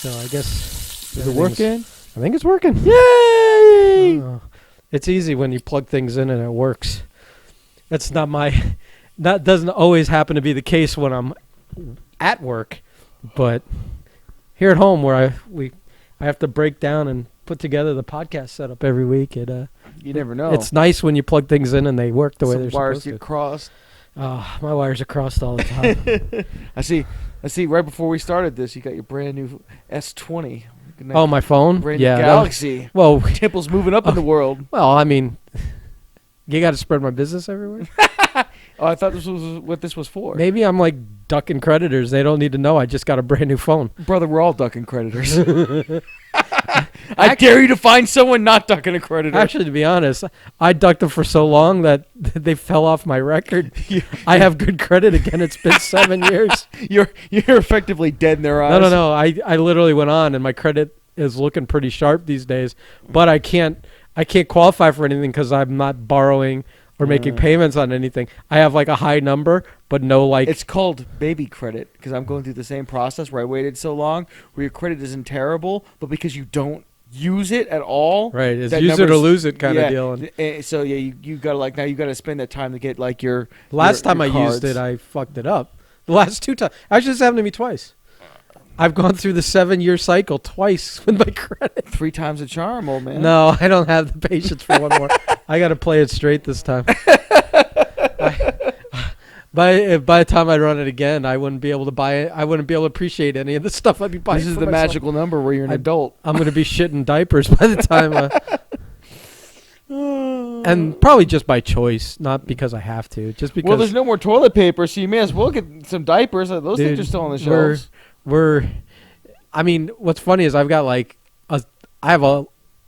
So I guess Is it working? I think it's working. Yay! It's easy when you plug things in and it works. That's not my. That doesn't always happen to be the case when I'm at work, but here at home where I have to break down and put together the podcast setup every week. You never know. It's nice when you plug things in and they work the way Some they're wires supposed to. get crossed. My wires are crossed all the time. I see. Right before we started this, you got your brand new S20. Oh, my phone? Brand Yeah. new Galaxy. Well, Temple's moving up in the world. well, I mean, you got to spread my business everywhere. Oh, I thought this was what this was for. Maybe I'm like ducking creditors. They don't need to know I just got a brand new phone. Brother, we're all ducking creditors. I dare you to find someone not ducking a creditor. Actually, to be honest, I ducked them for so long that they fell off my record. I have good credit again. It's been 7 years. You're effectively dead in their eyes. No. I literally went on, and my credit is looking pretty sharp these days. But I can't qualify for anything because I'm not borrowing or making payments on anything. I have like a high number, but no like. It's called baby credit because I'm going through the same process where I waited so long, where your credit isn't terrible, but because you don't use it at all. Right, it's use it or lose it kind of deal. And so yeah, you gotta like now you gotta spend that time to get like your. Last time your I cards. used it, I fucked it up. The last 2 times, actually, this happened to me twice. I've gone through the 7-year cycle twice with my credit. 3 times a charm, old man. No, I don't have the patience for one more. I got to play it straight this time. By the time I run it again, I wouldn't be able to buy it. I wouldn't be able to appreciate any of the stuff I'd be buying. This is for the myself. magical number where you're an adult. I'm going to be shitting diapers by the time. And probably just by choice, not because I have to. Just because. Well, there's no more toilet paper, so you may as well get some diapers. Those things are still on the shelves. I mean, what's funny is I've got like I have a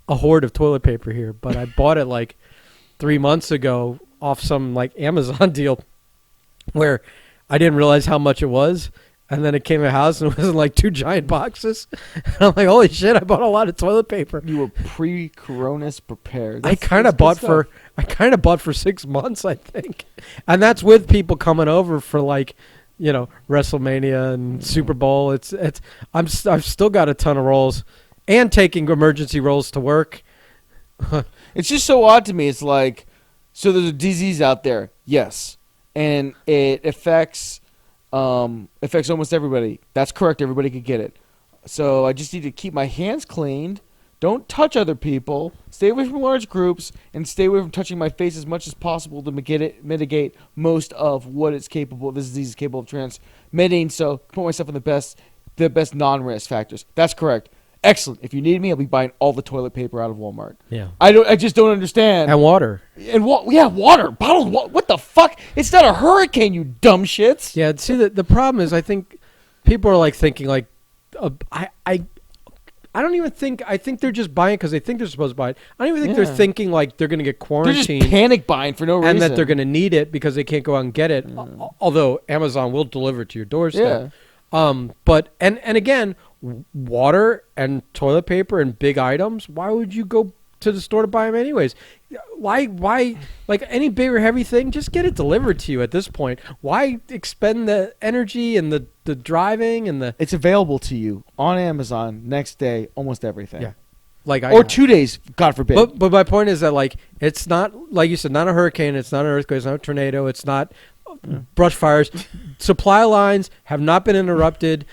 hoard of toilet paper here, but I bought it like 3 months ago off some like Amazon deal where I didn't realize how much it was. And then it came to the house and it was in like 2 giant boxes. And I'm like, holy shit, I bought a lot of toilet paper. You were pre-coronas prepared. I kind of bought for 6 months, I think. And that's with people coming over for like, you know, WrestleMania and Super Bowl. I've still got a ton of rolls and taking emergency rolls to work. It's just so odd to me. It's like, so there's a disease out there, yes, and it affects almost everybody. That's correct. Everybody could get it. So I just need to keep my hands cleaned. Don't touch other people. Stay away from large groups, and stay away from touching my face as much as possible to mitigate most of what it's capable. This disease is capable of transmitting. So put myself in the best non-risk factors. That's correct. Excellent. If you need me, I'll be buying all the toilet paper out of Walmart. Yeah. I just don't understand. And water. And water. Bottled water. What the fuck? It's not a hurricane, you dumb shits. Yeah. See, the problem is I think people are like thinking like, I don't even think. I think they're just buying because they think they're supposed to buy it. I don't even think they're thinking like they're going to get quarantined. They're just panic buying for no reason. And that they're going to need it because they can't go out and get it. Although Amazon will deliver it to your doorstep. Yeah. But again, water and toilet paper and big items. Why would you go to the store to buy them anyways? Why like any big or heavy thing? Just get it delivered to you at this point. Why expend the energy and the driving and the? It's available to you on Amazon next day. Almost everything. Yeah. Like or 2 days, God forbid. But my point is that like it's not like you said, not a hurricane, it's not an earthquake, it's not a tornado, it's not brush fires. Supply lines have not been interrupted.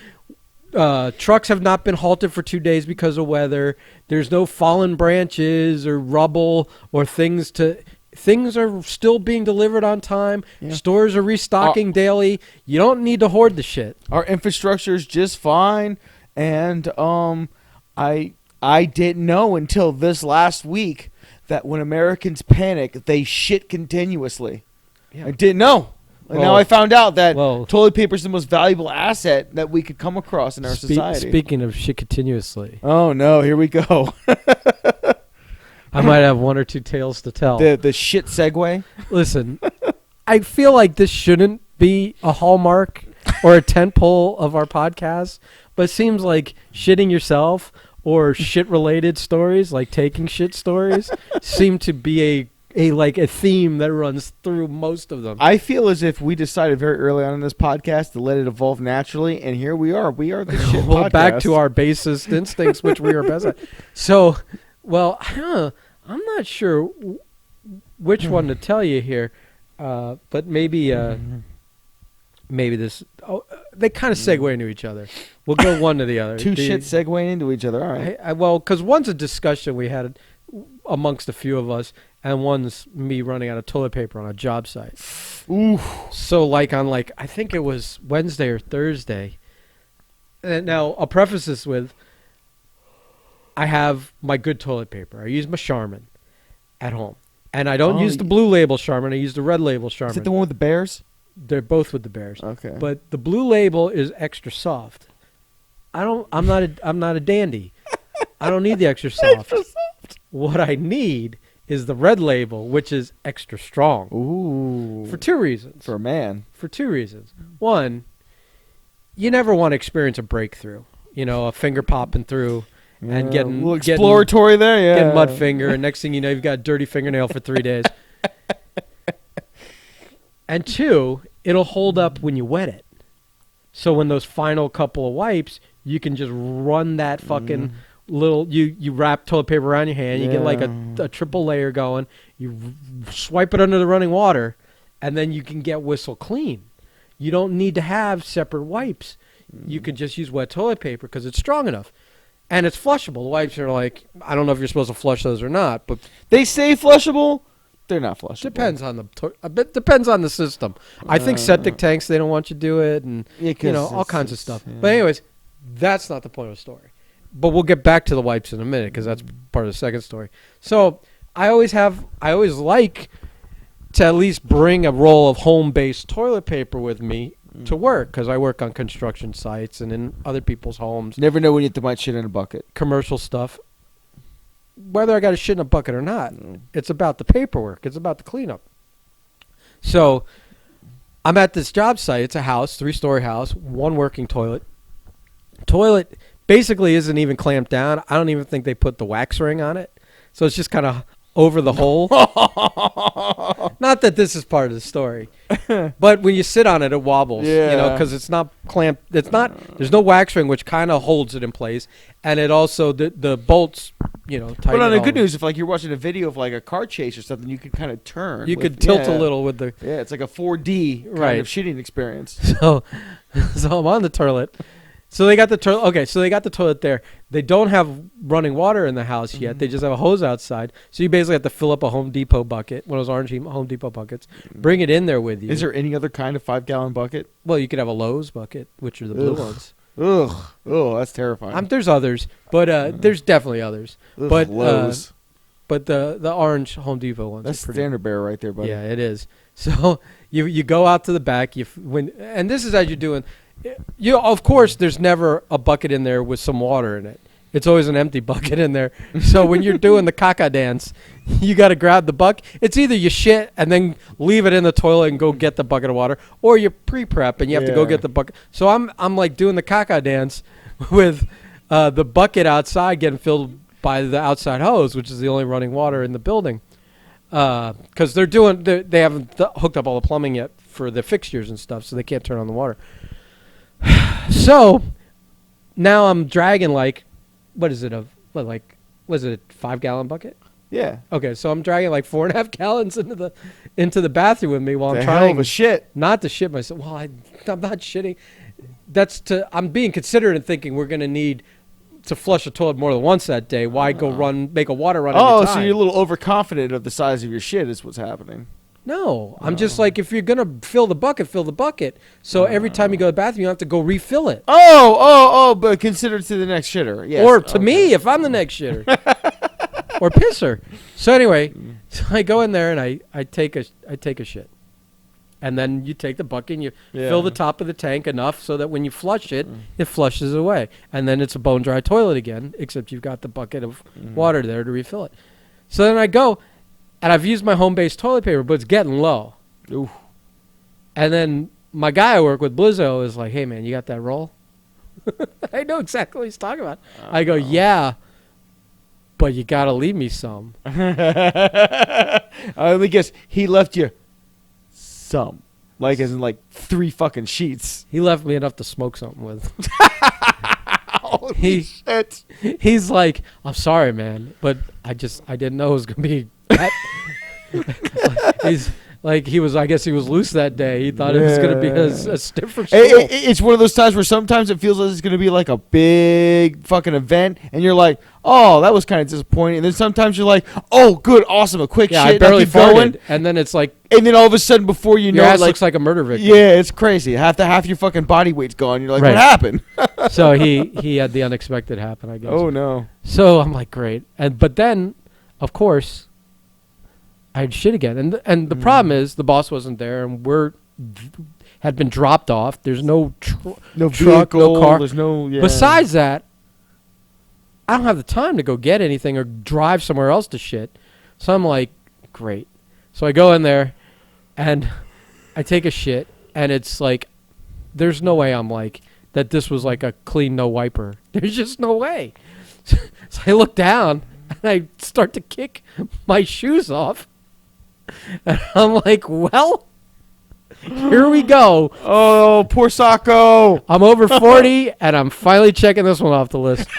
Trucks have not been halted for 2 days because of weather. There's no fallen branches or rubble or things are still being delivered on time. Yeah. Stores are restocking daily. You don't need to hoard the shit. Our infrastructure is just fine, and I didn't know until this last week that when Americans panic, they shit continuously. Yeah. I didn't know. And now I found out that toilet paper is the most valuable asset that we could come across in our society. Speaking of shit continuously. Oh, no. Here we go. I might have 1 or 2 tales to tell. The shit segue? Listen, I feel like this shouldn't be a hallmark or a tentpole of our podcast, but it seems like shitting yourself or shit-related stories, like taking shit stories, seem to be a theme that runs through most of them. I feel as if we decided very early on in this podcast to let it evolve naturally, and here we are. We are the shit Well, podcast. back to our basest instincts, which we are best at. So, well, I'm not sure which one to tell you here, but maybe this. Oh, they kind of segue into each other. We'll go one to the other. Two shits segueing into each other. All right. Well, because one's a discussion we had amongst a few of us, and one's me running out of toilet paper on a job site. Ooh. So, I think it was Wednesday or Thursday. And now, I'll preface this with, I have my good toilet paper. I use my Charmin at home. And I don't use the blue label Charmin. I use the red label Charmin. Is it the one with the bears? They're both with the bears. Okay. But the blue label is extra soft. I'm not a dandy. I don't need the extra soft. Extra soft. What I need is the red label, which is extra strong. Ooh. For two reasons. For a man. For two reasons. One, you never want to experience a breakthrough. A finger popping through and getting a little exploratory there, yeah. Getting mud finger, and next thing you know, you've got a dirty fingernail for 3 days. And two, it'll hold up when you wet it. So when those final couple of wipes, you can just run that fucking little, you wrap toilet paper around your hand, you get like a triple layer going, you swipe it under the running water, and then you can get whistle clean. You don't need to have separate wipes. You can just use wet toilet paper because it's strong enough. And it's flushable. The wipes are I don't know if you're supposed to flush those or not, but they say flushable. They're not flushable. Depends on depends on the system. I think septic tanks, they don't want you to do it, and all kinds of stuff. Yeah. But anyways, that's not the point of the story. But we'll get back to the wipes in a minute because that's part of the second story. So I always like to at least bring a roll of home-based toilet paper with me to work because I work on construction sites and in other people's homes. Never know when you might shit in a bucket. Commercial stuff. Whether I got to shit in a bucket or not, it's about the paperwork. It's about the cleanup. So I'm at this job site. It's a house, 3-story house, one working toilet. Toilet basically isn't even clamped down. I don't even think they put the wax ring on it. So it's just kind of over the hole. Not that this is part of the story. But when you sit on it, it wobbles. Because it's not clamped. There's no wax ring, which kind of holds it in place. And it also, the bolts, tighten. But on the good news, if you're watching a video of a car chase or something, you could kind of turn. You could tilt a little with the. Yeah, it's like a 4D kind of shitting experience. So I'm on the toilet. So they got the toilet. Okay, so they got the toilet there. They don't have running water in the house yet. They just have a hose outside. So you basically have to fill up a Home Depot bucket, one of those orange Home Depot buckets, bring it in there with you. Is there any other kind of 5-gallon bucket? Well, you could have a Lowe's bucket, which are the blue ones. Ugh. Oh, that's terrifying. There's others, but there's definitely others. But Lowe's. But the orange Home Depot ones. That's are pretty, standard bearer right there, buddy. Yeah, it is. So you go out to the back. And this is as you're doing. Of course, there's never a bucket in there with some water in it. It's always an empty bucket in there. So when you're doing the caca dance, you got to grab the bucket. It's either you shit and then leave it in the toilet and go get the bucket of water, or you pre-prep and you have to go get the bucket. So I'm doing the caca dance with the bucket outside getting filled by the outside hose, which is the only running water in the building. Because they haven't hooked up all the plumbing yet for the fixtures and stuff, so they can't turn on the water. So now I'm dragging was it a 5-gallon bucket? Yeah. Okay, so I'm dragging 4.5 gallons into the bathroom with me while I'm trying hell of a shit. Not to shit myself. Well, I'm not shitting. I'm being considerate and thinking we're gonna need to flush a toilet more than once that day. Why make a water run every time? So you're a little overconfident of the size of your shit is what's happening. No, I'm just if you're going to fill the bucket, fill the bucket. So every time you go to the bathroom, you have to go refill it. But consider to the next shitter. Yes. Or to me, if I'm the next shitter. Or pisser. So anyway, so I go in there and I take a shit. And then you take the bucket and you fill the top of the tank enough so that when you flush it, it flushes away. And then it's a bone dry toilet again, except you've got the bucket of water there to refill it. So then I go. And I've used my home-based toilet paper, but it's getting low. Ooh. And then my guy I work with, Blizzo, is like, hey, man, you got that roll? I know exactly what he's talking about. I go, yeah, but you gotta leave me some. Let me guess. He left you some. Like, as in, like, 3 fucking sheets. He left me enough to smoke something with. Holy shit. He's like, I'm sorry, man, but I didn't know it was gonna be that. He's like, I guess he was loose that day. He thought it was gonna be a stiffer stool. It's one of those times where sometimes it feels like it's gonna be like a big fucking event, and you're like, oh, that was kind of disappointing. And then sometimes you're like, oh, good, awesome, a quick yeah, shit. I barely keep going. farted, and then it's like, and then all of a sudden, before you your know, ass like, looks like a murder victim. yeah, it's crazy. Half your fucking body weight's gone. You're like, Right. what happened? So he had the unexpected happen, I guess. Oh no. So I'm like, great, but then, of course, I had shit again, and the problem is the boss wasn't there, and had been dropped off. There's no No truck, vehicle, no car. There's no. Yeah. Besides that, I don't have the time to go get anything or drive somewhere else to shit. So I'm like, great. So I go in there, and I take a shit, and it's like, there's no way I'm like that. This was like a clean no wiper. There's just no way. So I look down and I start to kick my shoes off, and I'm like, well, here we go. Oh, poor Sacco. I'm over 40, and I'm finally checking this one off the list.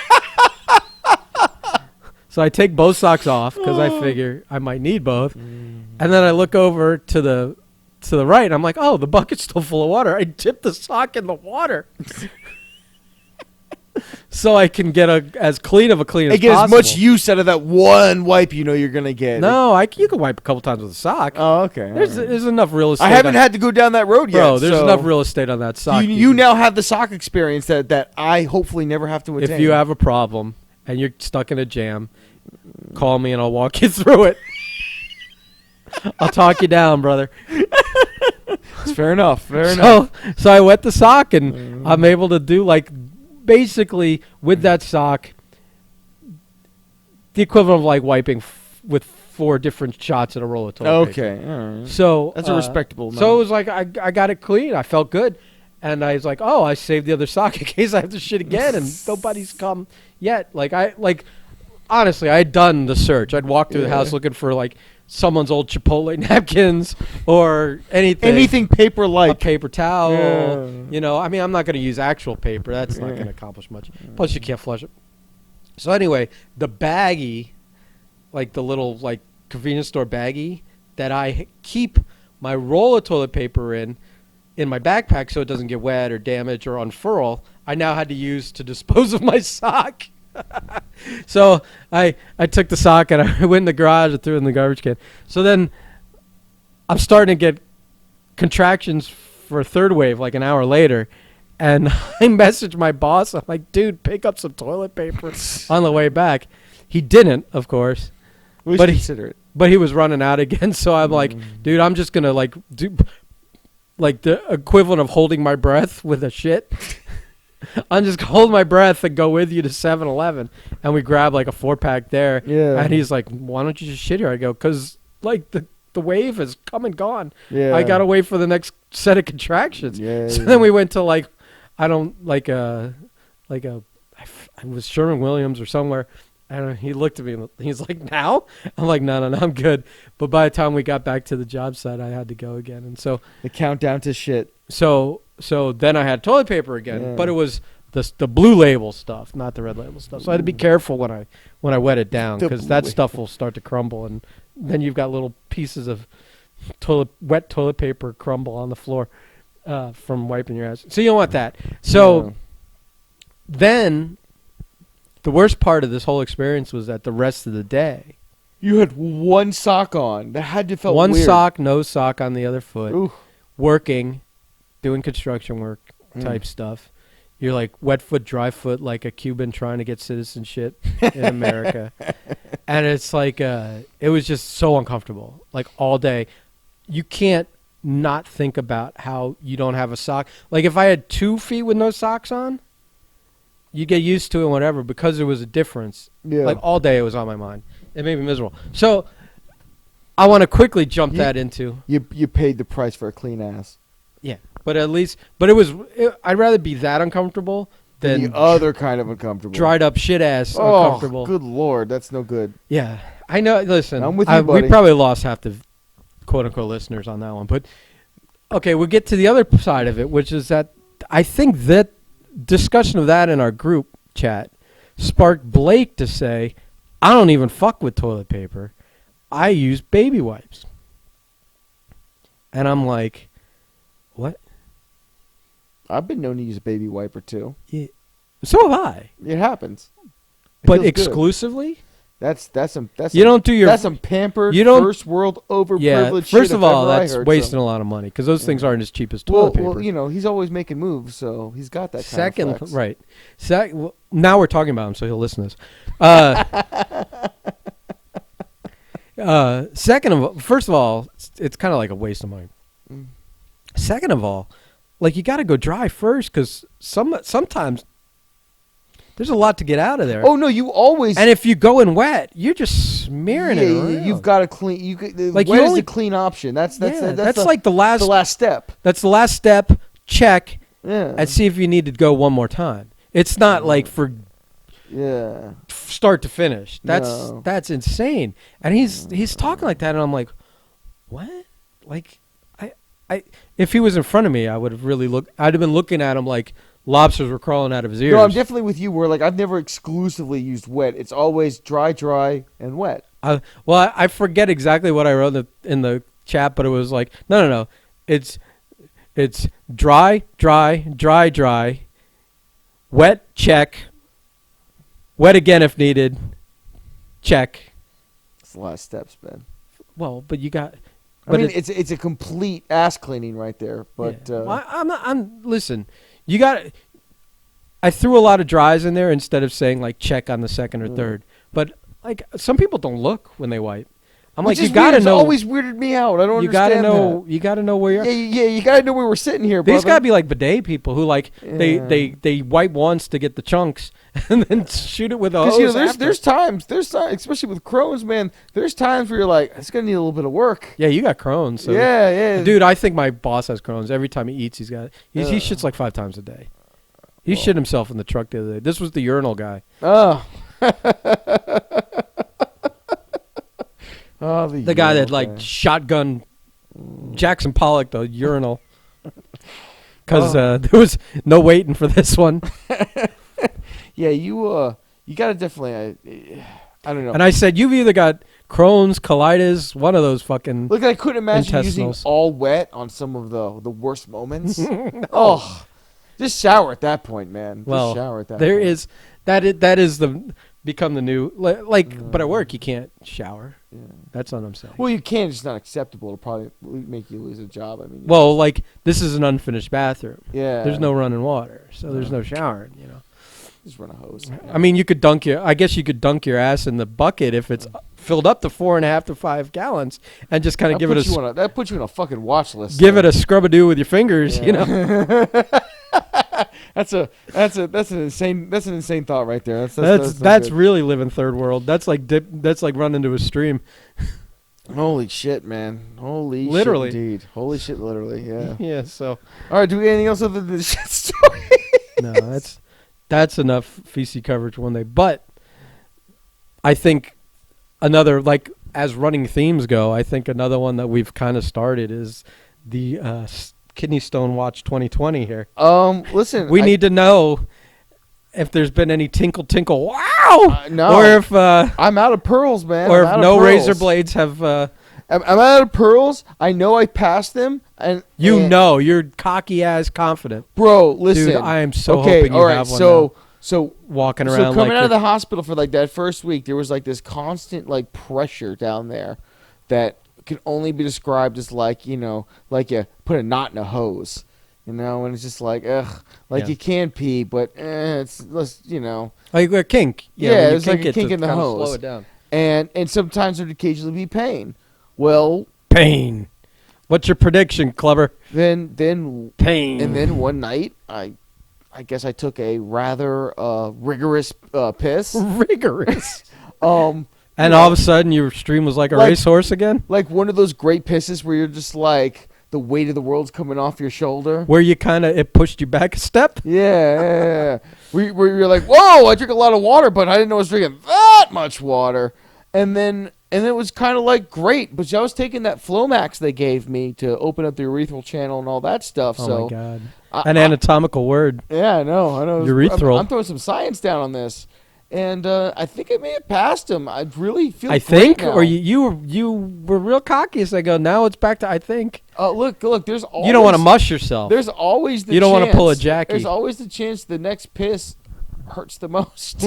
So I take both socks off because I figure I might need both. And then I look over to the right, and I'm like, oh, the bucket's still full of water. I dip the sock in the water so I can get as clean as possible. And get as much use out of that one wipe you know you're going to get. No, you can wipe a couple times with a sock. Oh, okay. There's enough real estate. I haven't had to go down that road yet. Bro, there's so enough real estate on that sock. You now have the sock experience that I hopefully never have to attain. If you have a problem and you're stuck in a jam, call me and I'll walk you through it. I'll talk you down, brother. It's fair enough. Fair enough. So I wet the sock, and I'm able to do, like, basically with that sock, the equivalent of like wiping with 4 different shots in a roll of toilet paper. Okay. All right. So that's a respectable amount. So it was like I got it clean. I felt good. And I was like, oh, I saved the other sock in case I have to shit again, and nobody's come yet. Honestly, I had done the search. I'd walk through the house looking for like someone's old Chipotle napkins or anything paper-like, a paper towel. Yeah. You know, I mean, I'm not going to use actual paper. That's not going to accomplish much. Plus, you can't flush it. So anyway, the baggie, like the little like convenience store baggie that I keep my roll of toilet paper in my backpack so it doesn't get wet or damage or unfurl, I now had to use to dispose of my sock. So I took the sock and I went in the garage and threw it in the garbage can. So then I'm starting to get contractions for a third wave like an hour later, and I messaged my boss. I'm like, dude, pick up some toilet paper on the way back. He didn't, of course. But consider it. But he was running out again. So I'm like, dude, I'm just going to like do like the equivalent of holding my breath with a shit. I'm just going to hold my breath and go with you to 7-Eleven. And we grab like a 4-pack there. Yeah. And he's like, why don't you just shit here? I go, because like the wave has come and gone. Yeah. I got to wait for the next set of contractions. Yeah. So then we went to like, I was Sherwin-Williams or somewhere. And he looked at me and he's like, now? I'm like, no, I'm good. But by the time we got back to the job site, I had to go again. And so the countdown to shit. So then I had toilet paper again, Yeah. but it was the blue label stuff, not the red label stuff. So I had to be careful when I wet it down, because that stuff will start to crumble, and then you've got little pieces of wet toilet paper crumble on the floor from wiping your ass. So you don't want that. So then the worst part of this whole experience was that the rest of the day, you had one sock on. That had to felt one weird. sock, no sock on the other foot, Ooh. working, doing construction work type stuff. You're like wet foot, dry foot, like a Cuban trying to get citizenship in America. And it's like, it was just so uncomfortable. Like all day. You can't not think about how you don't have a sock. Like if I had 2 feet with no socks on, you get used to it, whatever, because there was a difference. Yeah. Like all day it was on my mind. It made me miserable. So I want to quickly jump that into. You paid the price for a clean ass. Yeah. But at least, I'd rather be that uncomfortable than the other kind of uncomfortable. dried up shit ass Oh, uncomfortable. good Lord, that's no good. Yeah, I know. Listen, I'm with you, we buddy. probably lost half the quote unquote listeners on that one, but okay, we'll get to the other side of it, which is that I think that discussion of that in our group chat sparked Blake to say, I don't even fuck with toilet paper. I use baby wipes. And I'm like, what? I've been known to use a baby wiper too. Yeah. So have I. It happens. It But feels good. exclusively? That's some You don't do your... that's some pampered you don't- first world overprivileged Yeah, shit. first of if all, ever I that's heard wasting some. a lot of money because those things aren't as cheap as toilet paper. Well, you know, he's always making moves, so he's got that Second, kind of flex. right. Well, now we're talking about him, so he'll listen to this. First of all, it's kind of like a waste of money. Mm. Second of all, like you got to go dry first because sometimes there's a lot to get out of there. Oh no, you always And if you go in wet, you're just smearing it around. You've got to clean. Like, wet you is only- the clean option. That's like the last step. That's the last step. Check Yeah. and see if you need to go one more time. It's not like for Yeah. start to finish. No. That's insane. And he's talking like that, and I'm like, what? Like, I if he was in front of me, I would have really looked. I'd have been looking at him like lobsters were crawling out of his ears. No, I'm definitely with you. Where like I've never exclusively used wet. It's always dry, and wet. Well, I forget exactly what I wrote in the chat, but it was like, no. It's dry, wet, check, wet again if needed, check. It's the last steps, Ben. Well, but you got. I mean, it's a complete ass cleaning right there. But yeah. Well, I'm listen. You got. I threw a lot of dries in there instead of saying like check on the second or third. But like some people don't look when they wipe. I'm which like, is you gotta weird. know. It's always weirded me out. I don't you understand gotta know. that. You gotta know where you're. Yeah, you gotta know where we're sitting here. These brother. gotta be like bidet people who like Yeah. they wipe once to get the chunks and then shoot it with a hose. Because after. there's times, especially with Crohn's, man. There's times where you're like, it's gonna need a little bit of work. Yeah, you got Crohn's. So. Yeah. Dude, I think my boss has Crohn's. Every time he eats, he shits like 5 times a day. He shit himself in the truck the other day. This was the urinal guy. Oh. Oh, The guy that like shotgun Jackson Pollock the urinal. Because there was no waiting for this one. Yeah, you gotta definitely. I don't know. And I said, you've either got Crohn's, colitis, one of those fucking. Look, I couldn't imagine using intestinals. all wet on some of the worst moments. Oh, just shower at that point, man. Well, just shower at that there point. is that is become the new like. But at work you can't shower. Yeah. That's what I'm saying. Well, you can. It's not acceptable. It'll probably make you lose a job. I mean. Well, like this is an unfinished bathroom. Yeah. There's no running water, so there's no showering. You know. Just run a hose. I mean, you could I guess you could dunk your ass in the bucket if it's filled up to 4.5 to 5 gallons, and just kind of give it that puts you on a fucking watch list. give it a scrub-a-doo with your fingers. You know. That's an insane thought right there. That's not good. really living third world. That's like running into a stream. Holy shit, man. Holy Literally. shit indeed. Holy shit, literally, yeah. Yeah. So All right, do we have anything else other than the shit story? no, that's enough feces coverage one day. But I think another, like as running themes go, I think another one that we've kind of started is the Kidney Stone Watch 2020 here. Listen. We need to know if there's been any tinkle wow, no. or if I'm out of pearls, man. or I'm if out of no pearls. razor blades have. I'm out of pearls. I know I passed them, and You're cocky as confident, bro. Listen, dude. I am so okay, hoping you all right, have one. so walking So around coming like out of you're- the hospital for like that first week, there was like this constant like pressure down there that can only be described as like, you know, like you put a knot in a hose, you know, and it's just like, ugh, like Yeah. you can pee, but let's, you know, like a kink. Yeah, when you it's like a it kink to in the kinda hose. Slow it down. and sometimes there'd occasionally be pain. Well, Pain. What's your prediction, Clubber? then Pain. and then one night I guess I took a rather rigorous piss. Rigorous. Um. And you all know, of a sudden, your stream was like a Like- racehorse again. like one of those great pisses where you're just like the weight of the world's coming off your shoulder. Where you it pushed you back a step. Yeah. Where you're like, whoa, I drink a lot of water, but I didn't know I was drinking that much water. And then it was kind of like great, but I was taking that Flomax they gave me to open up the urethral channel and all that stuff. Oh so my God. An anatomical word. Yeah, I know. Urethral. I'm throwing some science down on this. And I think I may have passed him. I really feel I great think, now. or you were real cocky. So I go, now it's back to I think. Look. There's always, You don't want to mush yourself. There's always the You don't chance. want to pull a Jackie. There's always the chance the next piss hurts the most.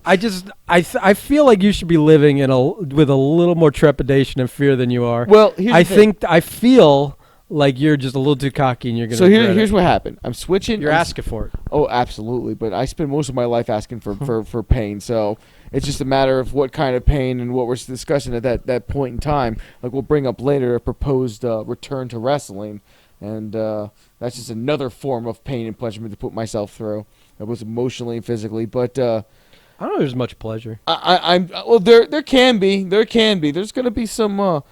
I feel like you should be living with a little more trepidation and fear than you are. Well, I feel like you're just a little too cocky and you're gonna. So here's what happened. I'm switching. You're asking for it. Oh, absolutely. But I spend most of my life asking for pain. So it's just a matter of what kind of pain and what we're discussing at that point in time. Like we'll bring up later a proposed return to wrestling, and that's just another form of pain and punishment to put myself through. That was emotionally and physically, but. I don't know. There's much pleasure. There can be. There's gonna be some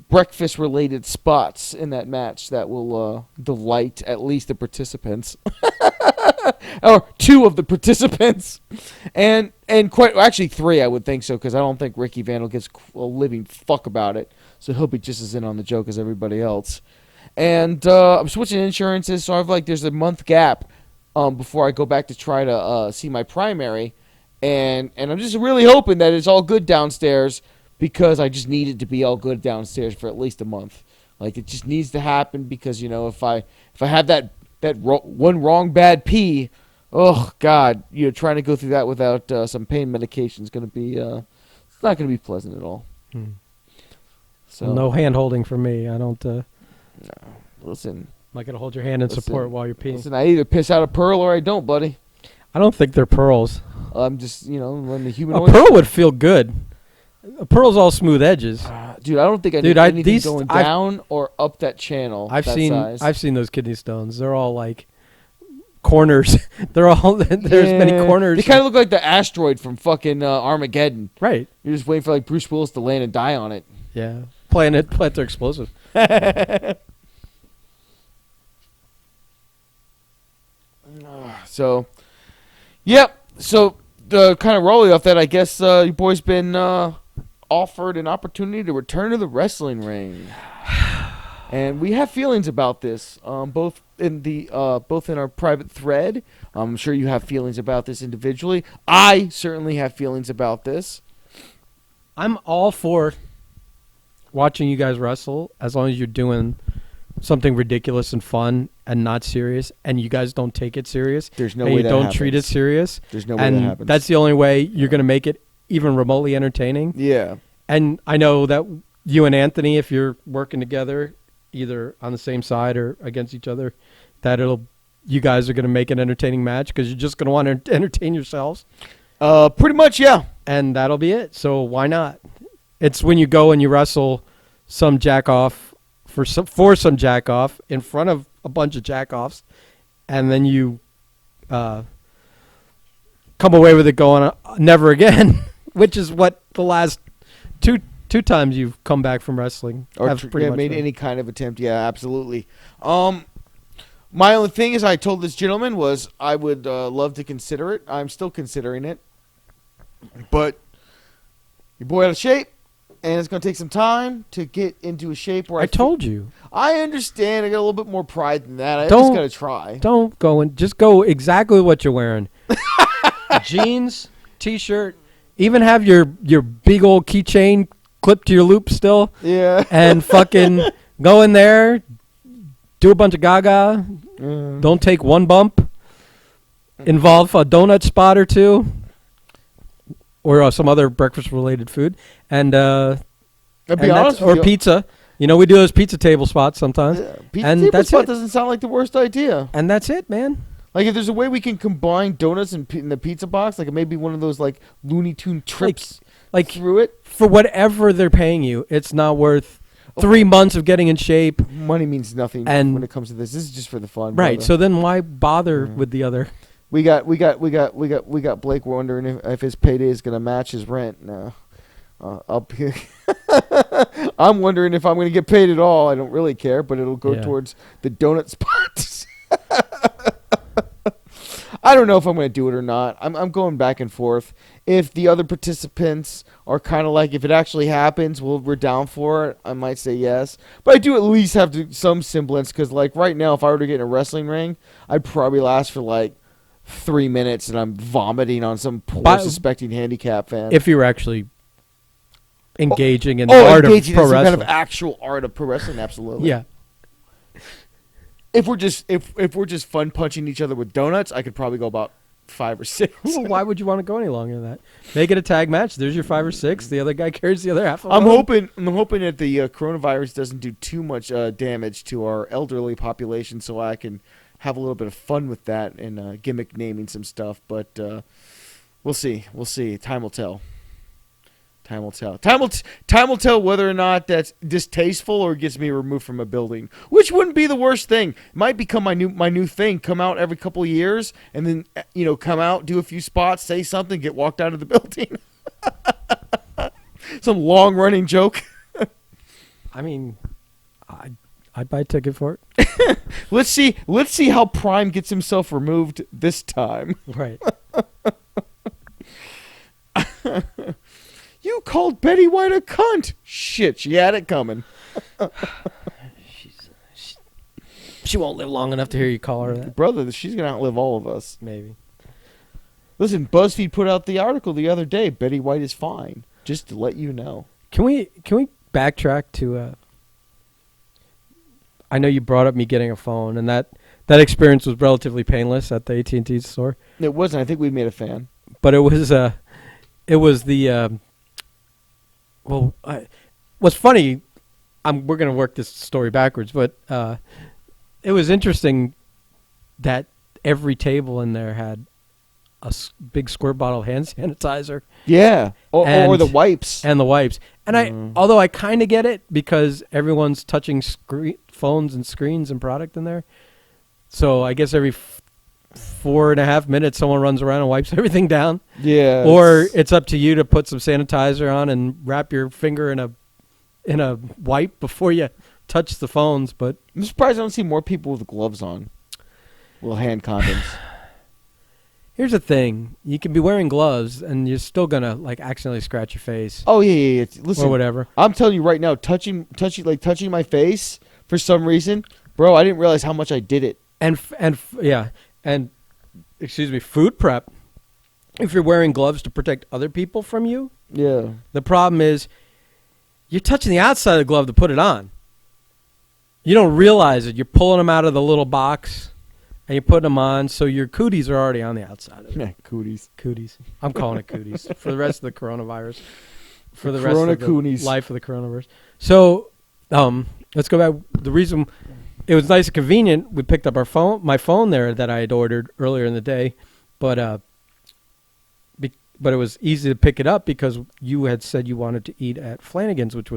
breakfast related spots in that match that will delight at least the participants, or two of the participants, and quite actually three I would think so because I don't think Ricky Vandal gives a living fuck about it, so he'll be just as in on the joke as everybody else. And I'm switching insurances, so there's a month gap. Before I go back to try to see my primary, and I'm just really hoping that it's all good downstairs because I just need it to be all good downstairs for at least a month. Like it just needs to happen because if I have that one wrong bad pee, oh God, trying to go through that without some pain medication is going to be it's not going to be pleasant at all. So no hand holding for me. I don't. No, listen. I'm not going to hold your hand in support while you're peeing. Listen, I either piss out a pearl or I don't, buddy. I don't think they're pearls. I'm just, when the human... A pearl would feel good. A pearl's all smooth edges. Dude, I don't think I need anything going down or up that channel. I've seen those kidney stones. They're all like corners. There's many corners. They kind of look like the asteroid from fucking Armageddon. Right. You're just waiting for Bruce Willis to land and die on it. Yeah. Plant their explosive. So, yep. So, kind of rolling off that, I guess you boys been offered an opportunity to return to the wrestling ring, and we have feelings about this. Both in our private thread. I'm sure you have feelings about this individually. I certainly have feelings about this. I'm all for watching you guys wrestle as long as you're doing something ridiculous and fun and not serious, and you guys don't take it serious. There's no way you that don't happens. Treat it serious. There's no way that happens. That's the only way you're going to make it even remotely entertaining. Yeah. And I know that you and Anthony, if you're working together, either on the same side or against each other, that you guys are going to make an entertaining match because you're just going to want to entertain yourselves. Pretty much, yeah. And that'll be it. So why not? It's when you go and you wrestle some jack-off for some jack-off in front of a bunch of jack-offs, and then you come away with it going never again, which is what the last two times you've come back from wrestling have pretty much made been. any kind of attempt. Yeah, absolutely. My only thing is I told this gentleman was I would love to consider it. I'm still considering it. But your boy out of shape, and it's going to take some time to get into a shape where I told you. I understand. I got a little bit more pride than that. I just got to try. Don't go and just go exactly what you're wearing. Jeans, T-shirt, even have your big old keychain clipped to your loop still. Yeah. And fucking go in there, do a bunch of gaga. Don't take one bump. Involve a donut spot or two. Or some other breakfast-related food, and I'll be honest with or you. Pizza. We do those pizza table spots sometimes. Pizza and table that's spot it. doesn't sound like the worst idea. And that's it, man. Like if there's a way we can combine donuts in the pizza box, like maybe one of those like Looney Tune trips like through it. For whatever they're paying you, it's not worth 3 months of getting in shape. Money means nothing when it comes to this. This is just for the fun, right? brother. So then why bother with the other? We got Blake wondering if his payday is gonna match his rent. No, I'll be. I'm wondering if I'm going to get paid at all. I don't really care, but it'll go towards the donut spots. I don't know if I'm going to do it or not. I'm going back and forth. If the other participants are kind of like, if it actually happens, we're down for it, I might say yes. But I do at least have some semblance, because like right now, if I were to get in a wrestling ring, I'd probably last for like 3 minutes, and I'm vomiting on some poor suspecting handicap fan. If you're actually engaging in the art of pro wrestling. Some kind of actual art of pro wrestling, absolutely. Yeah. If we're just fun punching each other with donuts, I could probably go about 5 or 6. Well, why would you want to go any longer than that? Make it a tag match. There's your 5 or 6. The other guy carries the other half. I'm hoping that the coronavirus doesn't do too much damage to our elderly population, so I can have a little bit of fun with that and gimmick naming some stuff. But we'll see. We'll see. Time will tell. Time will tell. Time will tell whether or not that's distasteful or gets me removed from a building, which wouldn't be the worst thing. It might become my new thing. Come out every couple of years, and then come out, do a few spots, say something, get walked out of the building. Some long running joke. I mean, I'd buy a ticket for it. Let's see how Prime gets himself removed this time. Right. You called Betty White a cunt. Shit, she had it coming. She won't live long enough to hear you call her that. Brother, she's going to outlive all of us. Maybe. Listen, BuzzFeed put out the article the other day. Betty White is fine. Just to let you know. Can we backtrack to... I know you brought up me getting a phone, and that experience was relatively painless at the AT&T store. It wasn't. I think we made a fan. But it was the... what's funny, we're going to work this story backwards, but it was interesting that every table in there had a big squirt bottle of hand sanitizer. Yeah, or the wipes. And the wipes. And although I kind of get it, because everyone's touching phones and screens and product in there. So I guess every 4.5 minutes someone runs around and wipes everything down. Yeah. Or it's up to you to put some sanitizer on and wrap your finger in a wipe before you touch the phones. But I'm surprised I don't see more people with gloves on. Little hand condoms. Here's the thing. You can be wearing gloves and you're still going to like accidentally scratch your face. Oh, yeah. Listen, or whatever. I'm telling you right now, touching my face for some reason, bro, I didn't realize how much I did it. And excuse me, food prep. If you're wearing gloves to protect other people from you, yeah. The problem is you're touching the outside of the glove to put it on. You don't realize it. You're pulling them out of the little box and you're putting them on, so your cooties are already on the outside of it. Yeah, cooties. I'm calling it cooties for the rest of the coronavirus. For the rest of the life of the coronavirus. So, let's go back. The reason it was nice and convenient, we picked up my phone there that I had ordered earlier in the day, but it was easy to pick it up because you had said you wanted to eat at Flannigans, which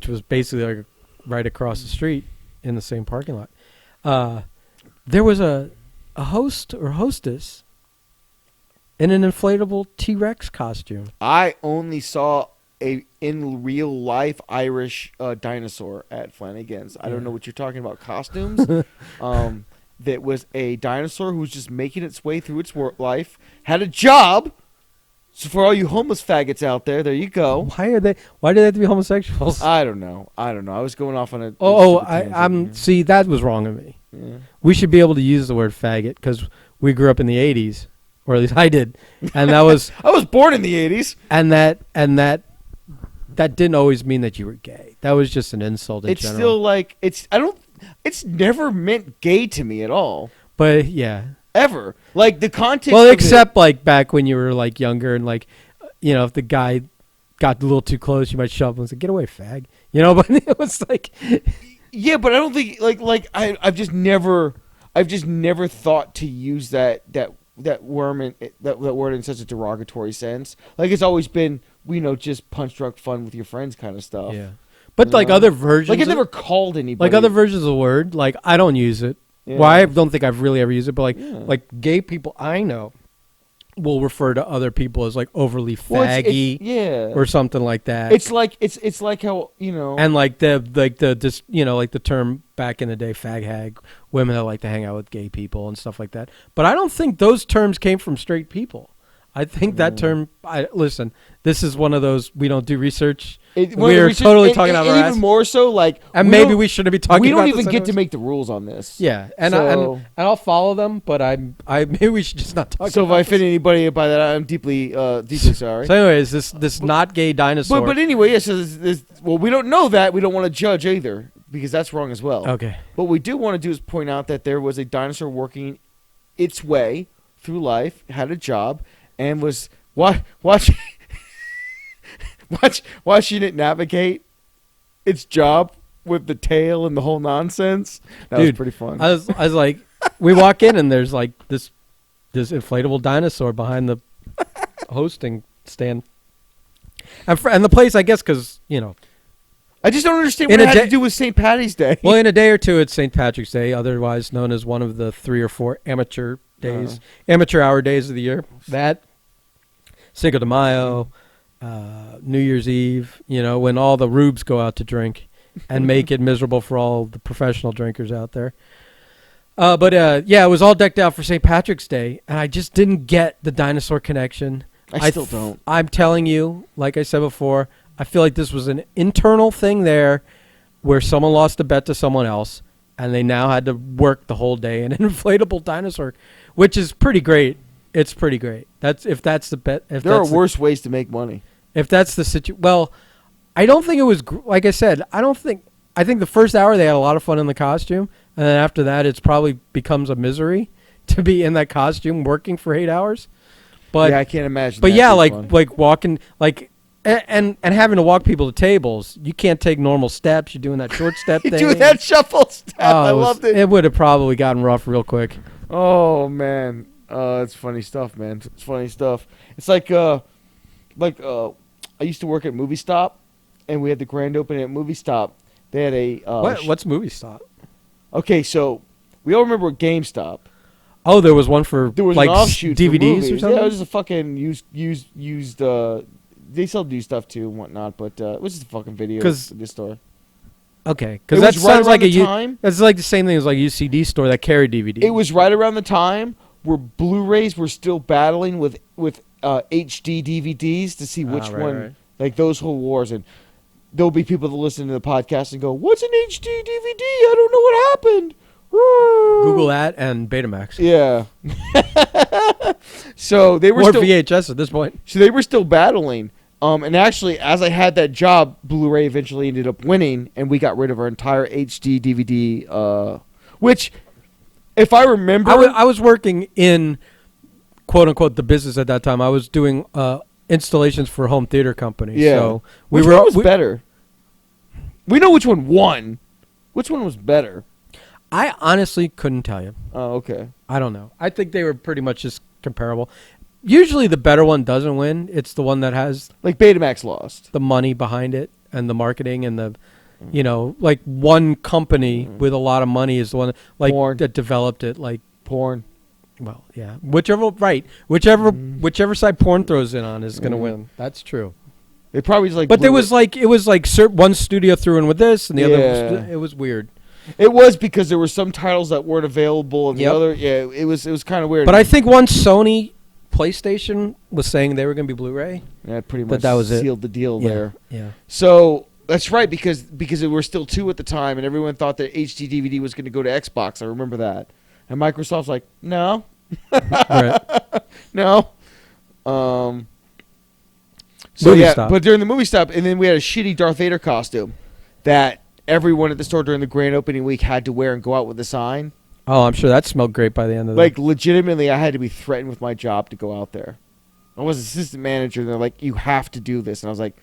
was basically like right across the street in the same parking lot. There was a host or hostess in an inflatable T-Rex costume. I only saw in real life Irish dinosaur at Flanagan's. I don't know what you're talking about. Costumes. That was a dinosaur who was just making its way through its life. Had a job. So for all you homeless faggots out there you go. Why do they have to be homosexuals? I don't know. I was going off on a. See, that was wrong of me. Yeah. We should be able to use the word faggot because we grew up in the 80s, or at least I did, and that was. I was born in the 80s, and that didn't always mean that you were gay. That was just an insult in general. It's still like it's never meant gay to me at all. But yeah. Ever. Like the context. Well, except like back when you were like younger and like, if the guy got a little too close, you might shove him and say, "Get away, fag." But it was like. Yeah, but I don't think I've just never thought to use that word in such a derogatory sense. Like it's always been just punch drunk fun with your friends kind of stuff. Yeah. But like other versions, like I never called anybody. Like other versions of the word, like I don't use it. Yeah. Well, I don't think I've really ever used it, but like gay people I know will refer to other people as like overly Well, faggy yeah. or something like that. It's like how, you know. And like the you know, like the term back in the day, fag hag, women that like to hang out with gay people and stuff like that. But I don't think those terms came from straight people. I think that term. Listen, this is one of those we don't do research. We're totally talking out of our ass. Even more so, like, and maybe we shouldn't be talking. We don't about even this get anyways. to make the rules on this. Yeah, and so, I'll follow them, but I maybe we should just not talk. So about if I this. offend anybody by that, I'm deeply sorry. So, anyways, this not gay dinosaur. But anyway, yes. Yeah, so well, we don't know that. We don't want to judge either because that's wrong as well. Okay. What we do want to do is point out that there was a dinosaur working its way through life, had a job, and was watching it navigate its job with the tail and the whole nonsense. That was pretty fun. I was like, we walk in and there's like this inflatable dinosaur behind the hosting stand, and the place, I guess, because you know. I just don't understand what it had to do with St. Patty's Day. Well, in a day or two, it's St. Patrick's Day, otherwise known as one of the 3 or 4 amateur days, amateur hour days of the year. That, Cinco de Mayo, New Year's Eve, you know, when all the rubes go out to drink and make it miserable for all the professional drinkers out there. But it was all decked out for St. Patrick's Day, and I just didn't get the dinosaur connection. I still don't. I'm telling you, like I said before, I feel like this was an internal thing there where someone lost a bet to someone else, and they now had to work the whole day in an inflatable dinosaur, which is pretty great. It's pretty great. If that's the bet. There are worse ways to make money. If that's the situation. Well, I don't think it was, like I said, I think the first hour they had a lot of fun in the costume, and then after that it's probably becomes a misery to be in that costume working for 8 hours. But yeah, I can't imagine. But yeah, like walking, like and having to walk people to tables. You can't take normal steps. You're doing that short step thing. Do that shuffle step. I loved it. It would have probably gotten rough real quick. Oh man, it's funny stuff, man. It's funny stuff. It's like I used to work at Movie Stop, and we had the grand opening at Movie Stop. They had a what's Movie Stop? Okay, so we all remember GameStop. Oh, there was one for like an offshoot DVDs or something. Yeah, it was just a fucking used. They sell new stuff too and whatnot, but it was just a fucking video store. Okay, because that sounds like that's like the same thing as like a UCD store that carried DVDs. It was right around the time where Blu-rays were still battling with HD DVDs to see which one. Right. Like those whole wars, and there'll be people that listen to the podcast and go, "What's an HD DVD? I don't know what happened." Google that and Betamax. Yeah. So they were or still VHS at this point. So they were still battling. And actually, as I had that job, Blu-ray eventually ended up winning, and we got rid of our entire HD DVD. Which, if I remember, I was working in quote unquote the business at that time. I was doing installations for home theater companies. Yeah. So which one was better? We know which one won. Which one was better? I honestly couldn't tell you. Oh, okay. I don't know. I think they were pretty much just comparable. Usually the better one doesn't win. It's the one that has like Betamax lost the money behind it and the marketing and the, you know, like one company with a lot of money is the one that developed it. Like porn. Well, yeah. Whichever side porn throws in on is going to win. That's true. They probably just like. But it was like one studio threw in with this and the other. It was weird. It was because there were some titles that weren't available and the other. Yeah, it was kind of weird. But I think once Sony PlayStation was saying they were going to be Blu-ray. Yeah, pretty much that was sealed the deal there. Yeah. So that's right because there were still 2 at the time, and everyone thought that HD DVD was going to go to Xbox. I remember that, and Microsoft's like, no, no. But during the movie stop, and then we had a shitty Darth Vader costume that everyone at the store during the grand opening week had to wear and go out with a sign. Oh, I'm sure that smelled great by the end of the Like, legitimately, I had to be threatened with my job to go out there. I was assistant manager, and they're like, you have to do this. And I was like,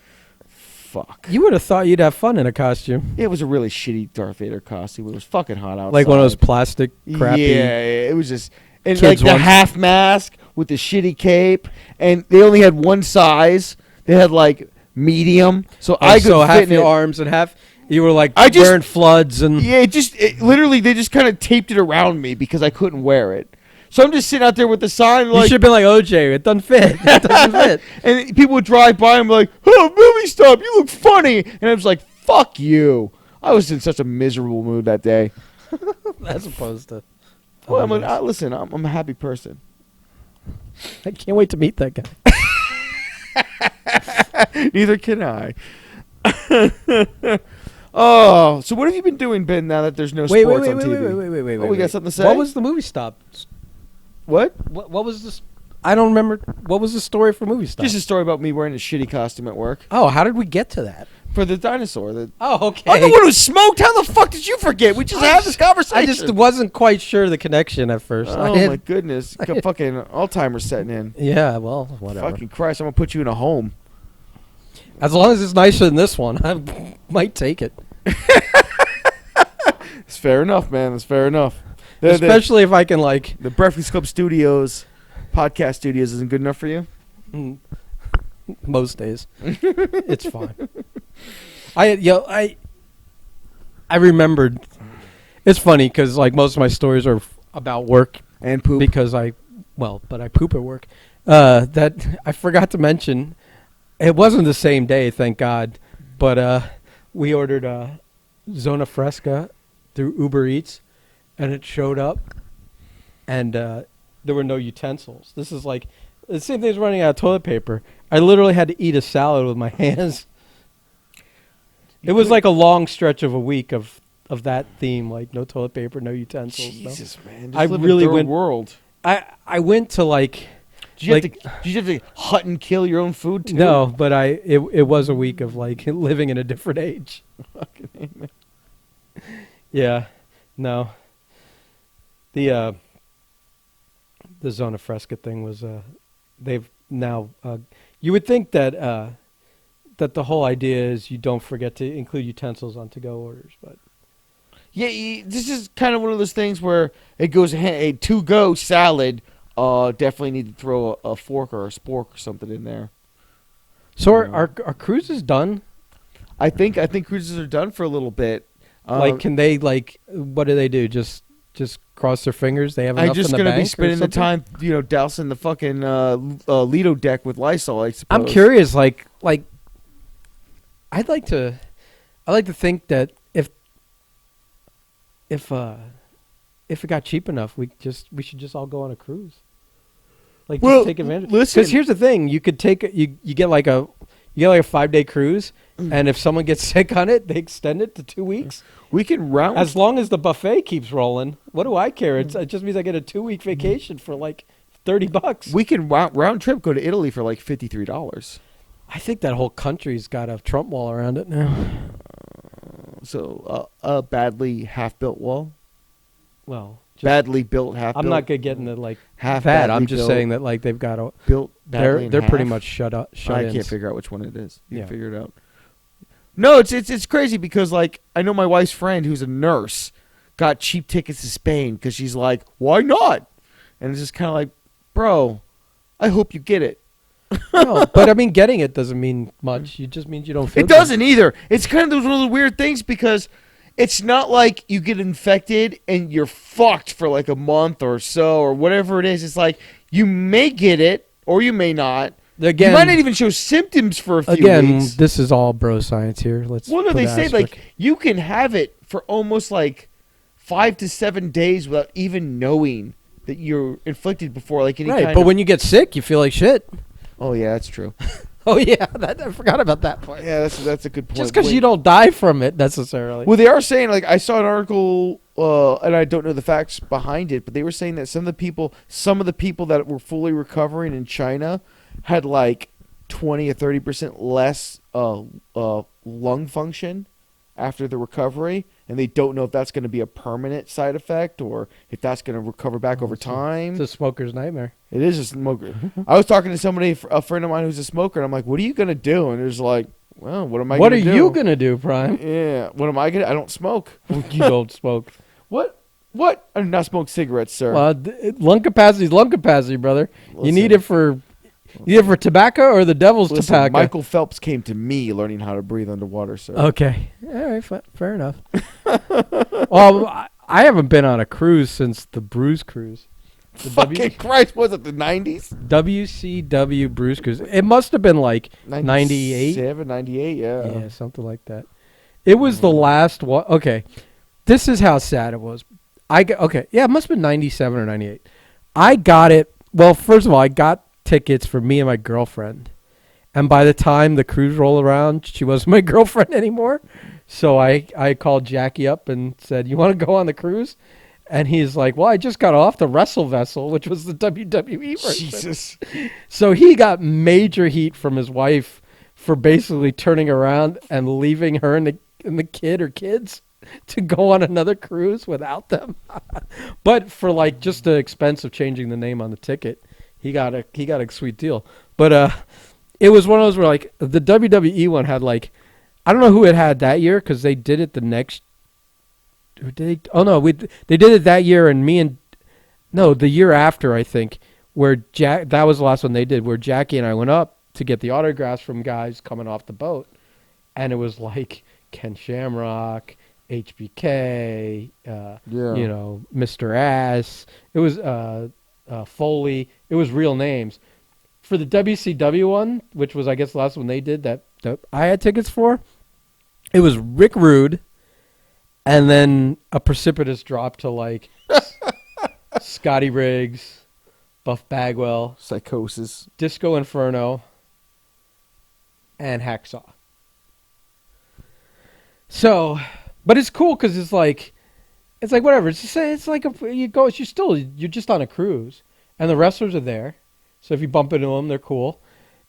fuck. You would have thought you'd have fun in a costume. It was a really shitty Darth Vader costume. It was fucking hot outside. Like one of those plastic crappy... Yeah, it was just... And like the half mask with the shitty cape. And they only had one size. They had, like, medium. So I could fit half your arms and half... You were like wearing floods and... Yeah, literally, they just kind of taped it around me because I couldn't wear it. So I'm just sitting out there with the sign You like, should have been like OJ. It doesn't fit. It doesn't fit. and people would drive by and be like, "Oh, movie stop! You look funny." And I was like, "Fuck you!" I was in such a miserable mood that day. As opposed to. Well, listen, I'm a happy person. I can't wait to meet that guy. Neither can I. Oh, so what have you been doing, Ben? Now that there's no sports on TV. Wait. We got something to say? What was the movie stop? What? What was this? I don't remember. What was the story for movie stop? Just a story about me wearing a shitty costume at work Oh, how did we get to that? for the dinosaur. Oh, okay. I'm the one who smoked. How the fuck did you forget? We just had this conversation. I just wasn't quite sure the connection at first. Oh my goodness! Fucking Alzheimer's setting in. Yeah, well, whatever. Fucking Christ! I'm gonna put you in a home. As long as it's nicer than this one, I might take it. It's fair enough, man. It's fair enough. Especially if I can like the Breakfast Club Studios, podcast studios, isn't good enough for you. Most days, it's fine. I remembered. It's funny because like most of my stories are about work and poop because but I poop at work. That I forgot to mention. It wasn't the same day, thank God, but we ordered Zona Fresca through Uber Eats, and it showed up, and there were no utensils. This is like the same thing as running out of toilet paper. I literally had to eat a salad with my hands. It was like a long stretch of a week of that theme, like no toilet paper, no utensils. Jesus, man! I really went. World. I went to like. Did you have to hunt and kill your own food too? No, but it was a week of like living in a different age. Yeah, no. The Zona Fresca thing was they've now you would think that that the whole idea is you don't forget to include utensils on to-go orders, but yeah, this is kind of one of those things where it goes a to-go salad. Definitely need to throw a fork or a spork or something in there. So are cruises done? I think cruises are done for a little bit. Like, can they what do they do? Just cross their fingers? They have enough in the bank? I'm just gonna be spending the time, dousing the fucking Lido deck with Lysol. I suppose. I'm curious. Like I'd like to think that if it got cheap enough, we should just all go on a cruise. Like, just take advantage. Because here's the thing: you could take you get like a 5-day cruise, and if someone gets sick on it, they extend it to 2 weeks. We can round as long as the buffet keeps rolling. What do I care? It just means I get a 2-week vacation for like $30. We can round trip go to Italy for like $53. I think that whole country's got a Trump wall around it now. So a badly half-built wall. Well, badly built, half. I'm not gonna get into like half that. I'm just saying that like they've got a built. They're pretty much shut up. I can't figure out which one it is. You figure it out. No, it's crazy because like I know my wife's friend who's a nurse got cheap tickets to Spain because she's like, why not? And it's just kind of like, bro, I hope you get it. No, but I mean, getting it doesn't mean much. It just means you don't feel it doesn't either. It's kind of one of the weird things because it's not like you get infected and you're fucked for like a month or so or whatever it is. It's like you may get it or you may not. Again, you might not even show symptoms for a few weeks. Again, this is all bro science here. They say like you can have it for almost like 5 to 7 days without even knowing that you're inflicted before like any kind of... But when you get sick, you feel like shit. Oh yeah, that's true. Oh yeah, I forgot about that part. Yeah, that's a good point. Just because you don't die from it necessarily. Well, they are saying like I saw an article, and I don't know the facts behind it, but they were saying that some of the people that were fully recovering in China had like 20 or 30% less lung function after the recovery, and they don't know if that's going to be a permanent side effect or if that's going to recover back over time. It's a smoker's nightmare. It is a smoker. I was talking to somebody, a friend of mine who's a smoker, and I'm like, what are you going to do? And it's like, well, what am I going to do? What are you going to do, Prime? Yeah. What am I going to do? I don't smoke. You don't smoke. What? I do not smoke cigarettes, sir. Well, lung capacity is lung capacity, brother. Listen, you need it for tobacco or the devil's tobacco. Michael Phelps came to me learning how to breathe underwater, sir. Okay. All right. Fair enough. Well, I haven't been on a cruise since the Bruise cruise. Fucking Christ, was it the 90s? WCW Bruise Cruise. It must have been like 98. 98, yeah. Yeah, something like that. It was the last one. Okay, this is how sad it was. It must have been 97 or 98. I got it. Well, first of all, I got tickets for me and my girlfriend. And by the time the cruise rolled around, she wasn't my girlfriend anymore. So I called Jackie up and said, "You want to go on the cruise?" And he's like, "Well, I just got off the Wrestle Vessel, which was the WWE version." Jesus. So he got major heat from his wife for basically turning around and leaving her and the kid or kids to go on another cruise without them. But for like just the expense of changing the name on the ticket, he got a sweet deal. But it was one of those where like the WWE one had like, I don't know who it had that year because they did it the next. They did it that year, and the year after, I think, where that was the last one they did, where Jackie and I went up to get the autographs from guys coming off the boat, and it was like Ken Shamrock, HBK, Mr. Ass. It was Foley. It was real names. For the WCW one, which was I guess the last one they did that I had tickets for, it was Rick Rude. And then a precipitous drop to like Scotty Riggs, Buff Bagwell, Psychosis, Disco Inferno, and Hacksaw. So, but it's cool because it's like whatever. It's like you're just on a cruise, and the wrestlers are there. So if you bump into them, they're cool.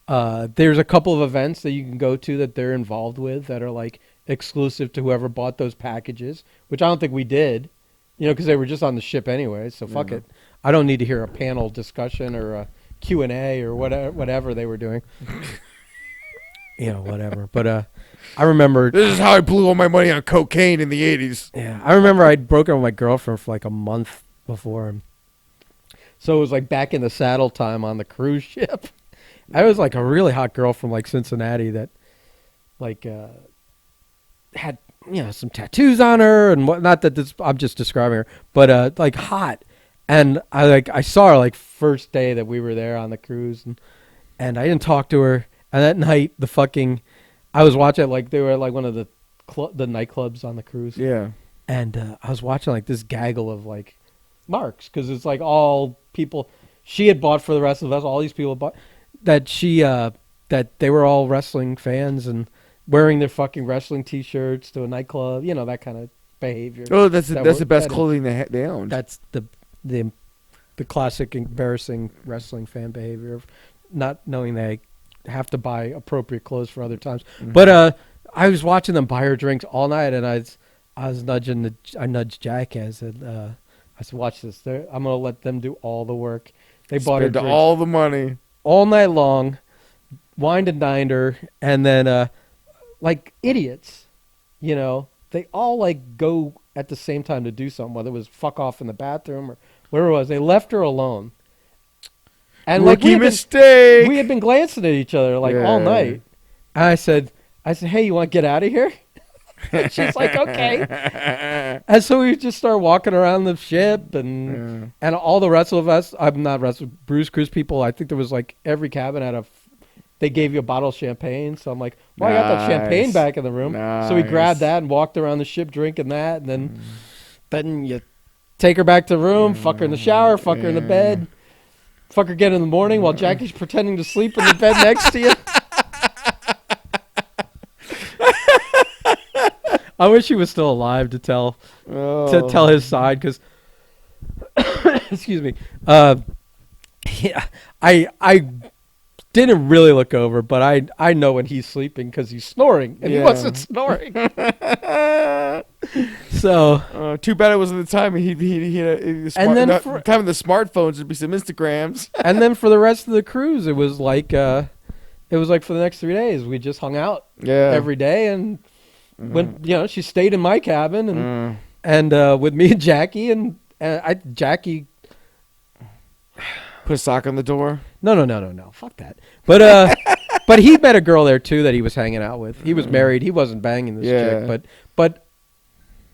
There's a couple of events that you can go to that they're involved with that are like exclusive to whoever bought those packages, which I don't think we did, because they were just on the ship anyway. So fuck it. I don't need to hear a panel discussion or a Q&A or whatever they were doing. Whatever. But I remember this is how I blew all my money on cocaine in the 80s. Yeah, I remember I'd broken up with my girlfriend for like a month before. So it was like back in the saddle time on the cruise ship. I was like a really hot girl from like Cincinnati that like had some tattoos on her and what. Not that I'm just describing her, but like hot. And I saw her like first day that we were there on the cruise, and I didn't talk to her. And that night I was watching like they were like one of the nightclubs on the cruise. Yeah. And I was watching like this gaggle of like marks because it's like all people she had bought for the rest of us. All these people bought that that they were all wrestling fans and wearing their fucking wrestling T-shirts to a nightclub. That kind of behavior. Oh, that's the best clothing they owned. That's the classic embarrassing wrestling fan behavior of not knowing they have to buy appropriate clothes for other times. Mm-hmm. But I was watching them buy her drinks all night, and I nudged Jack. I said, watch this. I'm gonna let them do all the work. They bought her drinks all the money all night long, wined and dined her, and then like idiots, they all like go at the same time to do something, whether it was fuck off in the bathroom or whatever it was. They left her alone. And rookie mistake. We had been glancing at each other like all night. And I said, hey, you want to get out of here? And she's like, okay. And so we just started walking around the ship and all the rest of us, I'm not Bruise Cruise people. I think there was like every cabin had they gave you a bottle of champagne. So I'm like, well, I got that champagne back in the room. Nice. So we grabbed that and walked around the ship drinking that. And then you take her back to the room, fuck her in the shower, fuck her in the bed. Fuck her again in the morning while Jackie's pretending to sleep in the bed next to you. I wish he was still alive to tell his side because, excuse me, I didn't really look over, but I know when he's sleeping because he's snoring and he wasn't snoring. So too bad it wasn't the time he time of the smartphones would be some Instagrams. And then for the rest of the cruise, it was like for the next 3 days we just hung out every day and when she stayed in my cabin and with me and Jackie and Jackie put a sock on the door. No, fuck that. But but he met a girl there too that he was hanging out with. He was married. He wasn't banging this chick, but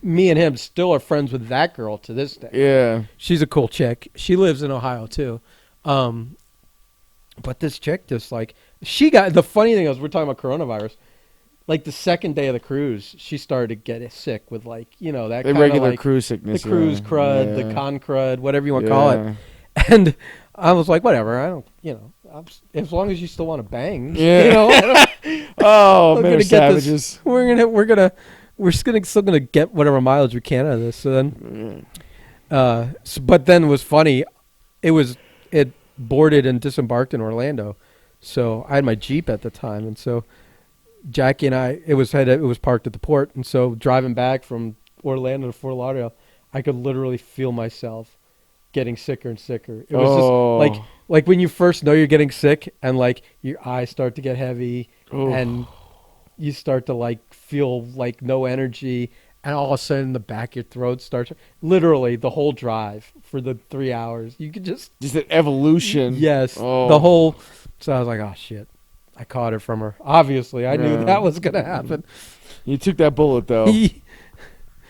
me and him still are friends with that girl to this day. Yeah. She's a cool chick. She lives in Ohio too. But this chick just like she got the funny thing is we're talking about coronavirus. Like the second day of the cruise, she started to get sick with like that The kind regular of like cruise sickness. the cruise crud, the Yeah. con crud, whatever you want to call it. And I was like, whatever. I don't, as long as you still want to bang, Yeah. Oh, we're man, gonna get savages. this. We're still gonna get whatever mileage we can out of this. So then, but then it was funny. It boarded and disembarked in Orlando, so I had my Jeep at the time, and so Jackie and I, it was parked at the port, and so driving back from Orlando to Fort Lauderdale, I could literally feel myself getting sicker and sicker. It was just like when you first know you're getting sick, and like your eyes start to get heavy, and you start to like feel like no energy, and all of a sudden the back of your throat starts. Literally the whole drive for the 3 hours, you could just that evolution. Yes, Oh. the whole. So I was like, oh shit. I caught it from her. Obviously, I knew that was going to happen. You took that bullet, though.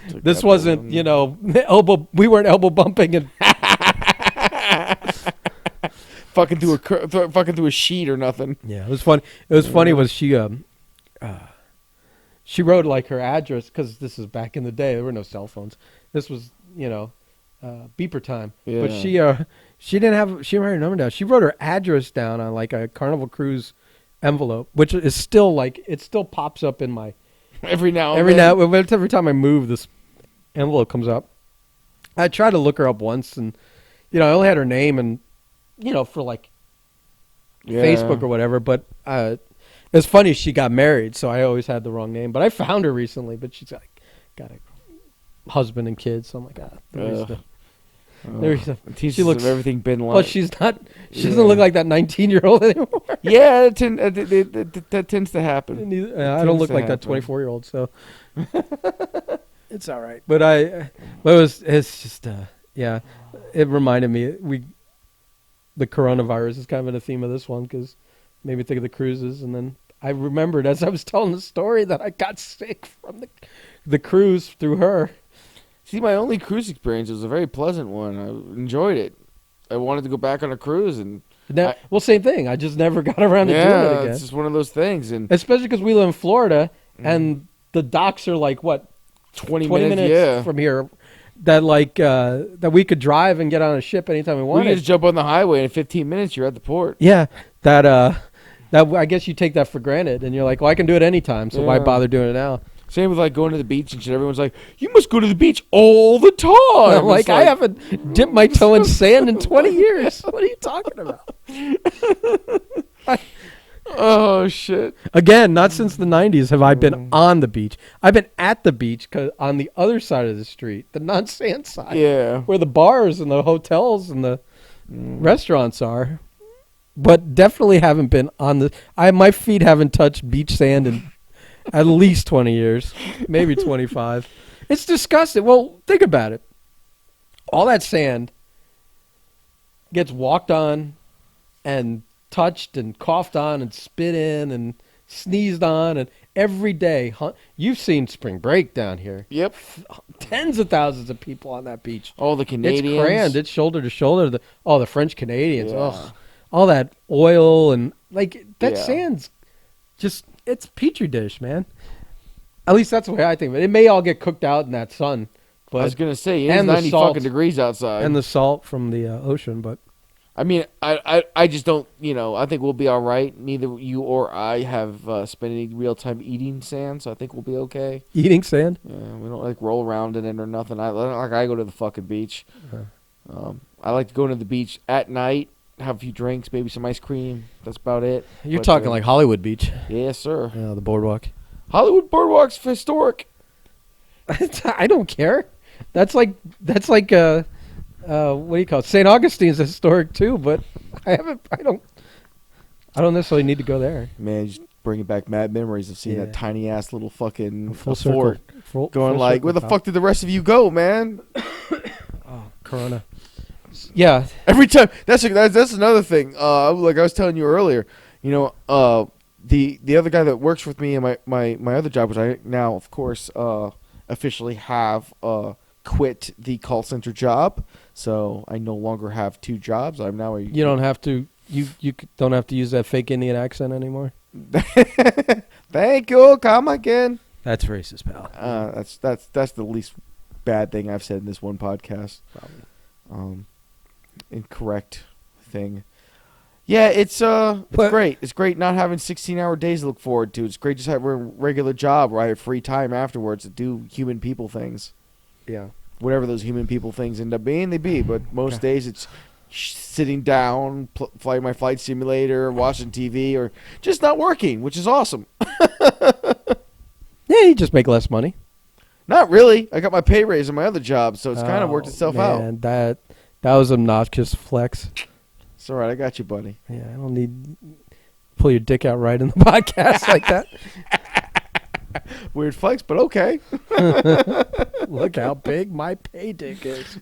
This wasn't, elbow. We weren't elbow bumping and fucking through a sheet or nothing. Yeah, it was fun. It was funny. Was she wrote like her address because this is back in the day. There were no cell phones. This was beeper time. Yeah. But she didn't have. She didn't write her number down. She wrote her address down on like a Carnival Cruise envelope, which is still like it still pops up in my every every time I move, this envelope comes up. I tried to look her up once, and I only had her name and for like Facebook or whatever. But it's funny, she got married, so I always had the wrong name. But I found her recently, but she's like got a husband and kids, so I'm like, she looks everything been like. Well, she's not. She doesn't look like that 19-year-old anymore. Yeah, that tends to happen. I don't look like that 24-year-old, so it's all right. But it's just it reminded me the coronavirus is kind of the theme of this one because made me think of the cruises, and then I remembered as I was telling the story that I got sick from the cruise through her. See, my only cruise experience was a very pleasant one. I enjoyed it. I wanted to go back on a cruise, and same thing. I just never got around to doing it again. It's just one of those things, and especially because we live in Florida, and the docks are like what 20 minutes from here. That that we could drive and get on a ship anytime we wanted. We could just jump on the highway, and in 15 minutes you're at the port. Yeah, that I guess you take that for granted, and you're like, well, I can do it anytime, so why bother doing it now? Same with like going to the beach and shit. Everyone's like, you must go to the beach all the time. I'm like, I haven't dipped my toe in sand in 20 years. What are you talking about? Oh, shit. Again, not since the 90s have I been on the beach. I've been at the beach on the other side of the street, the non-sand side. Yeah. Where the bars and the hotels and the restaurants are. But definitely haven't been on my feet haven't touched beach sand in at least 20 years, maybe 25. It's disgusting. Well, think about it. All that sand gets walked on and touched and coughed on and spit in and sneezed on, and every day. You've seen spring break down here. Yep. Tens of thousands of people on that beach. All the Canadians. It's crammed. It's shoulder to shoulder. The French Canadians. Yeah. Ugh. All that oil and that sand's just, it's petri dish, man. At least that's the way I think of it. It may all get cooked out in that sun. But I was going to say, it's 90 fucking degrees outside. And the salt from the ocean, but. I mean, I just don't, I think we'll be all right. Neither you or I have spent any real time eating sand, so I think we'll be okay. Eating sand? Yeah, we don't roll around in it or nothing. I go to the fucking beach. I like to go to the beach at night, have a few drinks, maybe some ice cream. That's about it. You're talking like Hollywood Beach. Yes, sir. Yeah, the boardwalk. Hollywood Boardwalk's historic. I don't care. That's like what do you call it? St. Augustine's historic too, but I don't necessarily need to go there. Man, just bringing back mad memories of seeing that tiny ass little fucking full fort. Full like, where the fuck did the rest of you go, man? Oh, Corona. Yeah. Every time. That's another thing. Like I was telling you earlier, the other guy that works with me in my other job, which I now, of course, officially have quit the call center job, so I no longer have 2 jobs. I'm now a. You don't have to. You don't have to use that fake Indian accent anymore. Thank you. Come again. That's racist, pal. That's the least bad thing I've said in this one podcast. Probably. Incorrect thing. Yeah, it's great. It's great not having 16-hour days to look forward to. It's great just having a regular job where I have free time afterwards to do human people things. Yeah. Whatever those human people things end up being, they be. But most days it's sitting down, flying my flight simulator, watching TV, or just not working, which is awesome. Yeah, you just make less money. Not really. I got my pay raise in my other job, so it's kind of worked itself out. That was an obnoxious flex. It's all right. I got you, buddy. Yeah, I don't need pull your dick out right in the podcast like that. Weird flex, but okay. Look how big my pay dick is.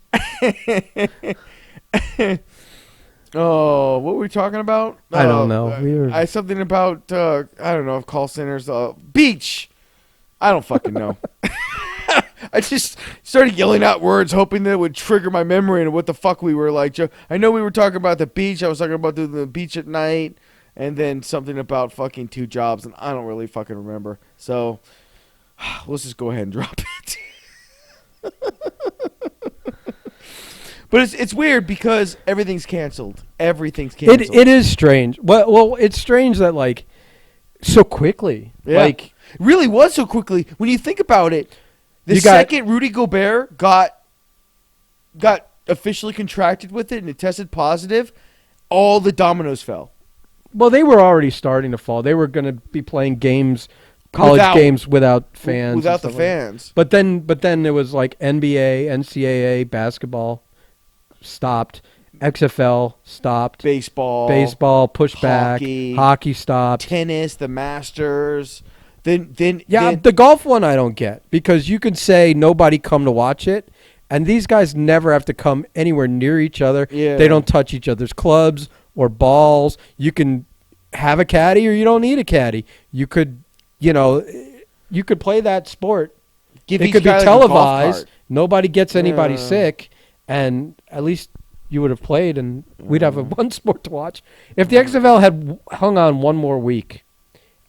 Oh, what were we talking about? I don't know. I something about I don't know, call centers. Beach. I don't fucking know. I just started yelling out words, hoping that it would trigger my memory and what the fuck we were like. I know we were talking about the beach. I was talking about doing the beach at night, and then something about fucking 2 jobs, and I don't really fucking remember. So let's just go ahead and drop it. But it's weird because everything's canceled. Everything's canceled. It is strange. Well, it's strange that like so quickly. Yeah. Like it really was so quickly. When you think about it, the second Rudy Gobert got officially contracted with it and it tested positive, all the dominoes fell. Well, they were already starting to fall. They were going to be playing college games without fans. Without the fans. But then it was like NBA, NCAA, basketball stopped. XFL stopped. Baseball pushed back. Hockey stopped. Tennis, the Masters. Then the golf one I don't get because you can say nobody come to watch it, and these guys never have to come anywhere near each other. Yeah. They don't touch each other's clubs or balls. You can have a caddy or you don't need a caddy. You could play that sport. It could be televised. Nobody gets anybody sick, and at least you would have played, and we'd have one sport to watch. If the XFL had hung on one more week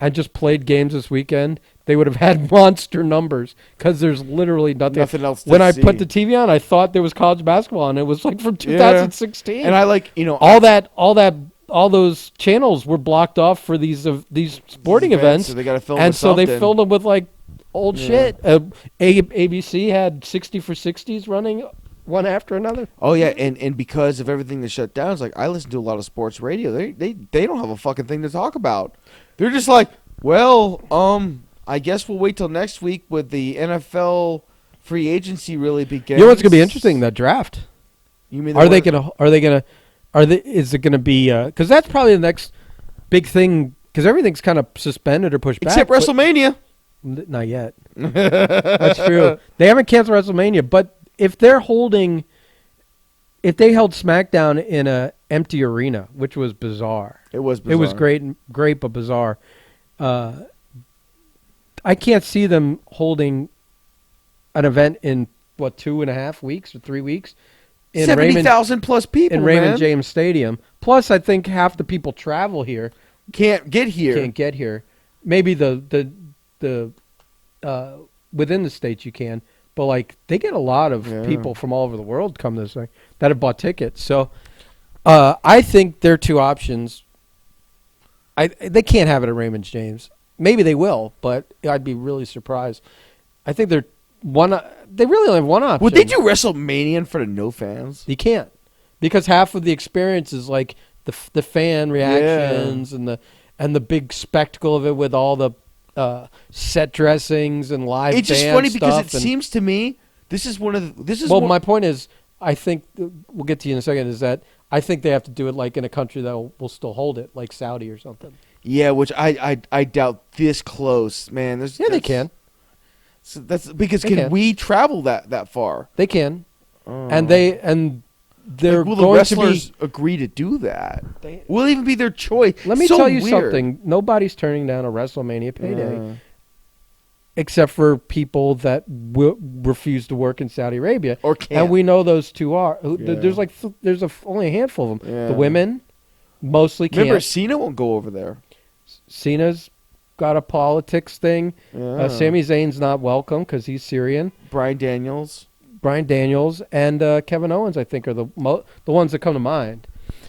and just played games this weekend, they would have had monster numbers because there's literally nothing else to when I see. put the TV on, I thought there was college basketball, and it was like from 2016. And all those channels were blocked off for these sporting events, so they got to film. And so they filled them with like old shit. ABC had 60 for 60s running one after another. Oh yeah, and because of everything that shut down, it's like I listen to a lot of sports radio. They don't have a fucking thing to talk about. They're just like, well, I guess we'll wait till next week with the NFL free agency really begins. You know what's gonna be interesting? That draft. You mean is it gonna be? Because that's probably the next big thing. Because everything's kind of suspended or pushed except back. WrestleMania. Not yet. That's true. They haven't canceled WrestleMania, but if they held SmackDown in a empty arena, which was bizarre. It was bizarre. It was great but bizarre. I can't see them holding an event in 2.5 weeks or 3 weeks in 70,000 plus people in Raymond James Stadium. Plus, I think half the people travel here can't get here. Maybe the within the states you can. But like they get a lot of people from all over the world come this way that have bought tickets. So I think their 2 options. They can't have it at Raymond James. Maybe they will, but I'd be really surprised. I think they're they really only have one option. Would they do WrestleMania in front of no fans? You can't, because half of the experience is like the fan reactions and the big spectacle of it with all the set dressings and live. It's just funny because it seems to me my point is, I think we'll get to you in a second. Is that I think they have to do it like in a country that will still hold it, like Saudi or something. Yeah, which I doubt this close, man. They can. So that's because we travel that far? They can, and they're will going the wrestlers to be agree to do that? Will it even be their choice? Let me tell you something. Nobody's turning down a WrestleMania payday. except for people that refuse to work in Saudi Arabia. Or can't. And we know those two are. Yeah. There's only a handful of them. Yeah. The women mostly can't. Remember, Cena won't go over there. Cena's got a politics thing. Yeah. Sami Zayn's not welcome because he's Syrian. Bryan Daniels. And Kevin Owens, I think, are the ones that come to mind.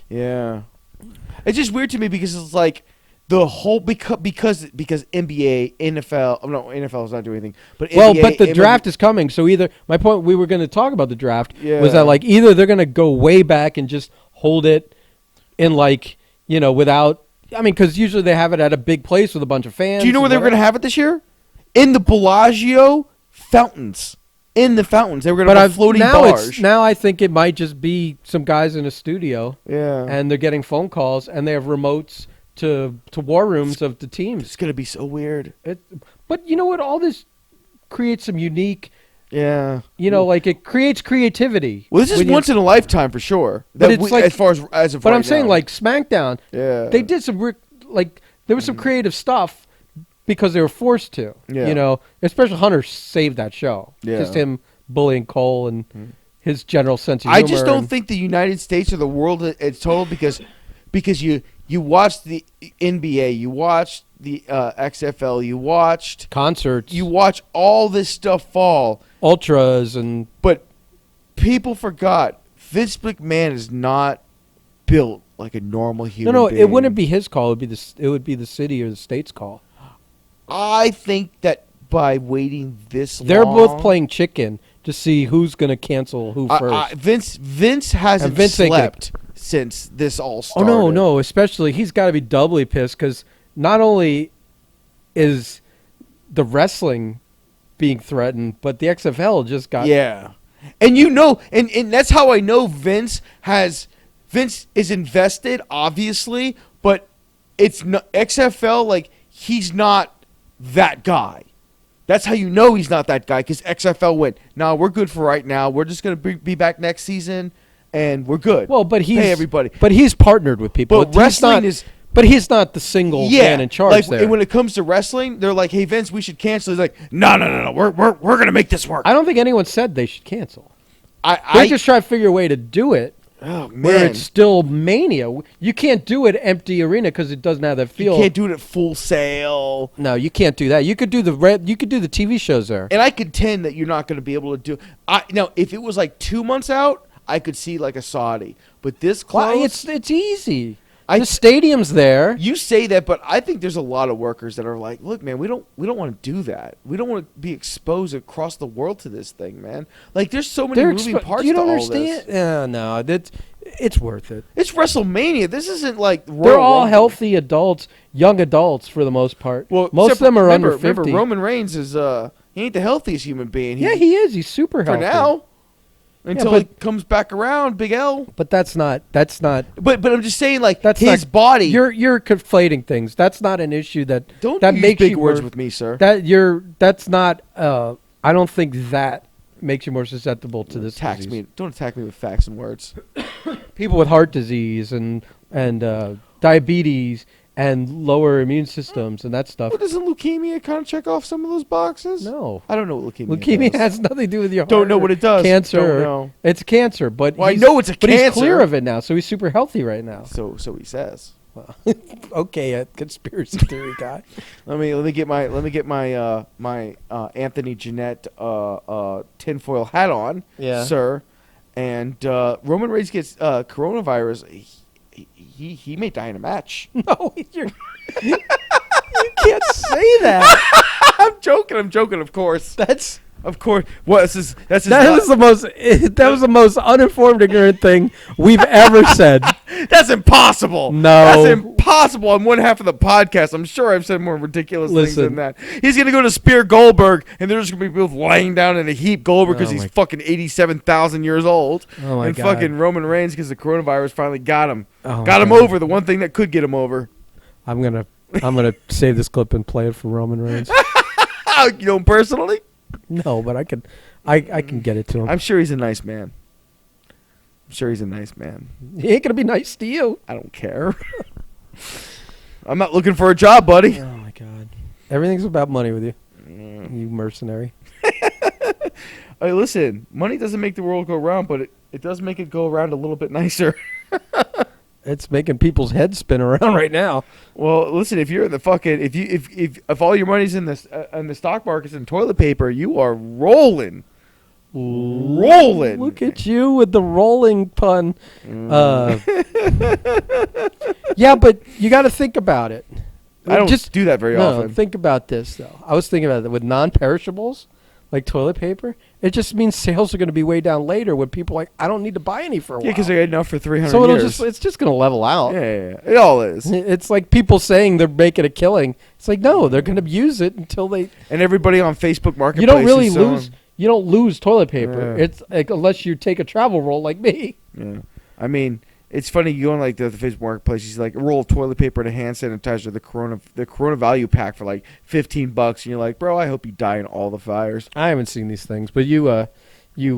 Yeah. It's just weird to me because it's like the whole because NBA, NFL, no, NFL is not doing anything. But NBA, but the draft is coming, so either my point we were going to talk about the draft Yeah. was that like either they're going to go way back and just hold it in without. I mean, because usually they have it at a big place with a bunch of fans. Do you know where they were going to have it this year? In the Bellagio fountains. In the fountains, they were going to have a floating barge. Now I think it might just be some guys in a studio. Yeah. And they're getting phone calls, and they have remotes to war rooms of the teams. It's going to be so weird. But you know what? All this creates some unique. Yeah. It creates creativity. Well, this is once in a lifetime for sure. But it's like, as far as of but right I'm saying now. like SmackDown. Yeah. They did some there was some creative stuff because they were forced to. Yeah. Especially Hunter saved that show. Yeah. Just him bullying Cole and his general sense of humor. I just don't think the United States or the world it's total because you watched the NBA, you watched the XFL, you watched concerts, you watch all this stuff fall, ultras, but people forgot Vince McMahon is not built like a normal human being. It wouldn't be his call. It would be the city or the state's call. I think that by waiting this they're long, both playing chicken to see who's going to cancel who first. Vince hasn't slept since this all started. Oh no! Especially he's got to be doubly pissed because not only is the wrestling being threatened, but the XFL just got and and that's how I know Vince is invested, obviously, but it's not XFL. Like he's not that guy. That's how you know he's not that guy because XFL went, "No, we're good for right now. We're just going to be back next season, and we're good." Well, but pay everybody. But he's partnered with people. But wrestling is. But he's not the single man in charge there. When it comes to wrestling, they're like, "Hey Vince, we should cancel." He's like, "No, we're going to make this work." I don't think anyone said they should cancel. I just try to figure a way to do it. Oh man, where it's still mania. You can't do it empty arena because it doesn't have that feel. You can't do it at Full Sail. No, you can't do that. You could do You could do the TV shows there. And I contend that you're not going to be able to do. Now, if it was like 2 months out, I could see like a Saudi. But this close, well, it's easy. The stadium's there. You say that, but I think there's a lot of workers that are like, "Look, man, we don't want to do that. We don't want to be exposed across the world to this thing, man. Like, there's so many moving parts. You don't to understand? All this. No, it's worth it. It's WrestleMania. This isn't like they're all healthy adults, young adults for the most part. Well, most of them are under 50. Remember, Roman Reigns is he ain't the healthiest human being. He is. He's super healthy for now. Until he comes back around, Big L. But that's not. But I'm just saying, like his not, body. You're conflating things. That's not an issue that don't that use makes big you words more, with me, sir. That's not. I don't think that makes you more susceptible to this disease. Don't attack me with facts and words. People with heart disease and diabetes and lower immune systems and that stuff. Well, doesn't leukemia kind of check off some of those boxes? No. I don't know what leukemia Leukemia does. has nothing to do with your heart. Don't know what it does. Cancer. Don't know. It's cancer, but I know it's a but cancer. he's clear of it now, so he's super healthy right now. So he says. Well, okay, a conspiracy theory guy. Let me get my Anthony Jeanette tinfoil hat on, sir. And Roman Reigns gets coronavirus. He may die in a match. No, you can't say that. I'm joking. Of course. Of course. What? That was the most uninformed, ignorant thing we've ever said. That's impossible. No. That's impossible on one half of the podcast. I'm sure I've said more ridiculous things than that. He's going to go to spear Goldberg, and there's going to be people laying down in a heap Goldberg because he's fucking 87,000 years old. Oh, my and God. fucking Roman Reigns because the coronavirus finally got him. Oh, got him over, the one thing that could get him over. I'm gonna save this clip and play it for Roman Reigns. You know him personally? No, but I can get it to him. I'm sure he's a nice man. He ain't gonna be nice to you. I don't care. I'm not looking for a job, buddy. Oh my God, everything's about money with you. You mercenary. Hey, listen, money doesn't make the world go round, but it does make it go around a little bit nicer. It's making people's heads spin around right now. Well, listen, if you're in the fucking if all your money's in the stock markets and toilet paper, you are rolling. Look at you with the rolling pun. Yeah, but you got to think about it. I don't do that very often. Think about this, though. I was thinking about it. With non-perishables, like toilet paper, it just means sales are going to be way down later when people are like, I don't need to buy any for a while. Yeah, because they had enough for 300 so years. it's just going to level out. Yeah, it all is. It's like people saying they're making a killing. It's like, no, they're going to use it until they... And everybody on Facebook Marketplace You don't really lose... You don't lose toilet paper. Yeah. It's like, unless you take a travel roll like me. Yeah. I mean, it's funny, you go on like the Facebook Marketplace, he's like a roll of toilet paper and a hand sanitizer, the Corona value pack for like $15, and you're like, bro, I hope you die in all the fires. I haven't seen these things, but you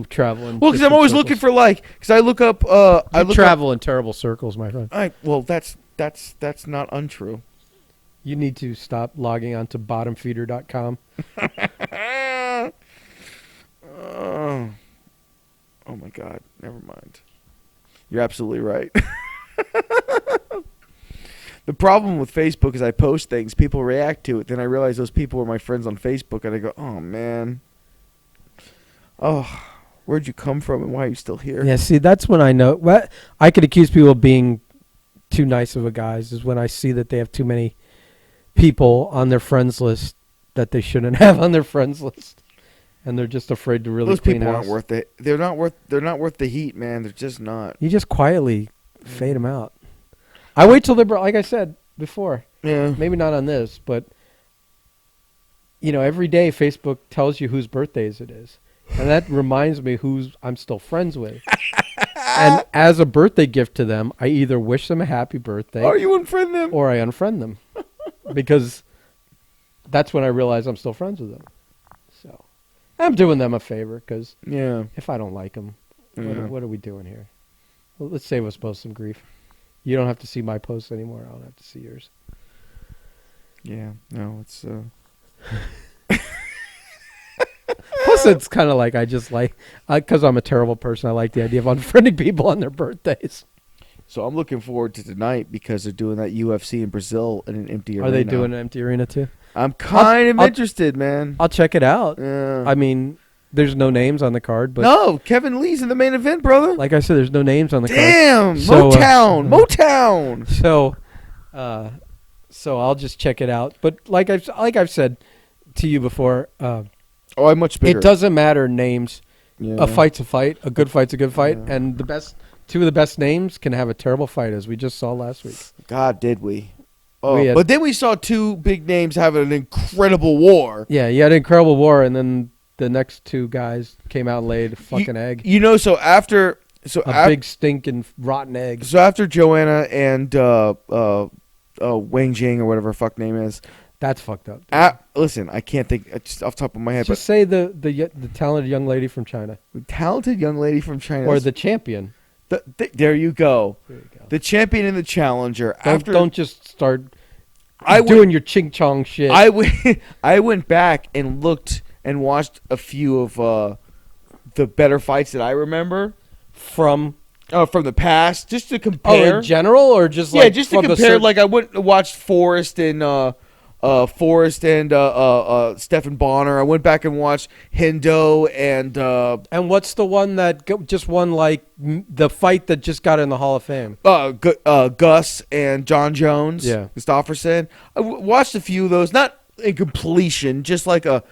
travel in... Well, because I'm always looking for like, because I look up... I travel in terrible circles, my friend. Well, that's not untrue. You need to stop logging on to bottomfeeder.com. Oh my God! Never mind. You're absolutely right. The problem with Facebook is I post things, people react to it, then I realize those people were my friends on Facebook, and I go, "Oh man, oh, where'd you come from, and why are you still here?" Yeah, see, that's when I know. What I could accuse people of being too nice of a guys is when I see that they have too many people on their friends list that they shouldn't have on their friends list. And they're just afraid to really Those clean people house. aren't worth it. They're not worth the heat, man. They're just not. You just quietly fade them out. I wait till they're like I said before. Yeah. Maybe not on this, but every day Facebook tells you whose birthdays it is, and that reminds me who's I'm still friends with. And as a birthday gift to them, I either wish them a happy birthday, or you unfriend them, or I unfriend them, because that's when I realize I'm still friends with them. So. I'm doing them a favor because if I don't like them, what are we doing here? Well, let's save us both some grief. You don't have to see my posts anymore. I don't have to see yours. Yeah, no, it's... Plus, it's kind of like I just like... Because I'm a terrible person, I like the idea of unfriending people on their birthdays. So I'm looking forward to tonight because they're doing that UFC in Brazil in an empty arena. Are they doing an empty arena too? I'm kind of interested, man. I'll check it out. Yeah. I mean, there's no names on the card, but no, Kevin Lee's in the main event, brother. Like I said, there's no names on the card. Damn, So, Motown. So I'll just check it out. But like I've said to you before, I'm much bigger. It doesn't matter names. Yeah. A fight's a fight. A good fight's a good fight. Yeah. And two of the best names can have a terrible fight, as we just saw last week. God, did we? Oh, but then we saw two big names have an incredible war. Yeah, you had an incredible war, and then the next two guys came out and laid a fucking egg. So after... big stinking rotten egg. So after Joanna and Wang Jing or whatever her fuck name is... That's fucked up. Listen, I can't think just off the top of my head. Just say the talented young lady from China. Talented young lady from China. Or the champion. There you go. The champion and the challenger. Don't just start doing your ching chong shit. I went back and looked and watched a few of the better fights that I remember from the past, just to compare. Oh, in general, or just just to compare. Like I went and watched Forrest and Stephen Bonner. I went back and watched Hendo and what's the one that just won the fight that just got in the Hall of Fame? Gus and John Jones. Yeah, Gustafsson. I watched a few of those, not in completion, just like a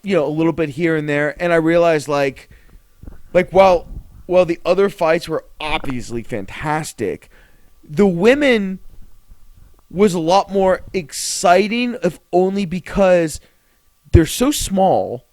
little bit here and there, and I realized while the other fights were obviously fantastic, the women was a lot more exciting, if only because they're so small.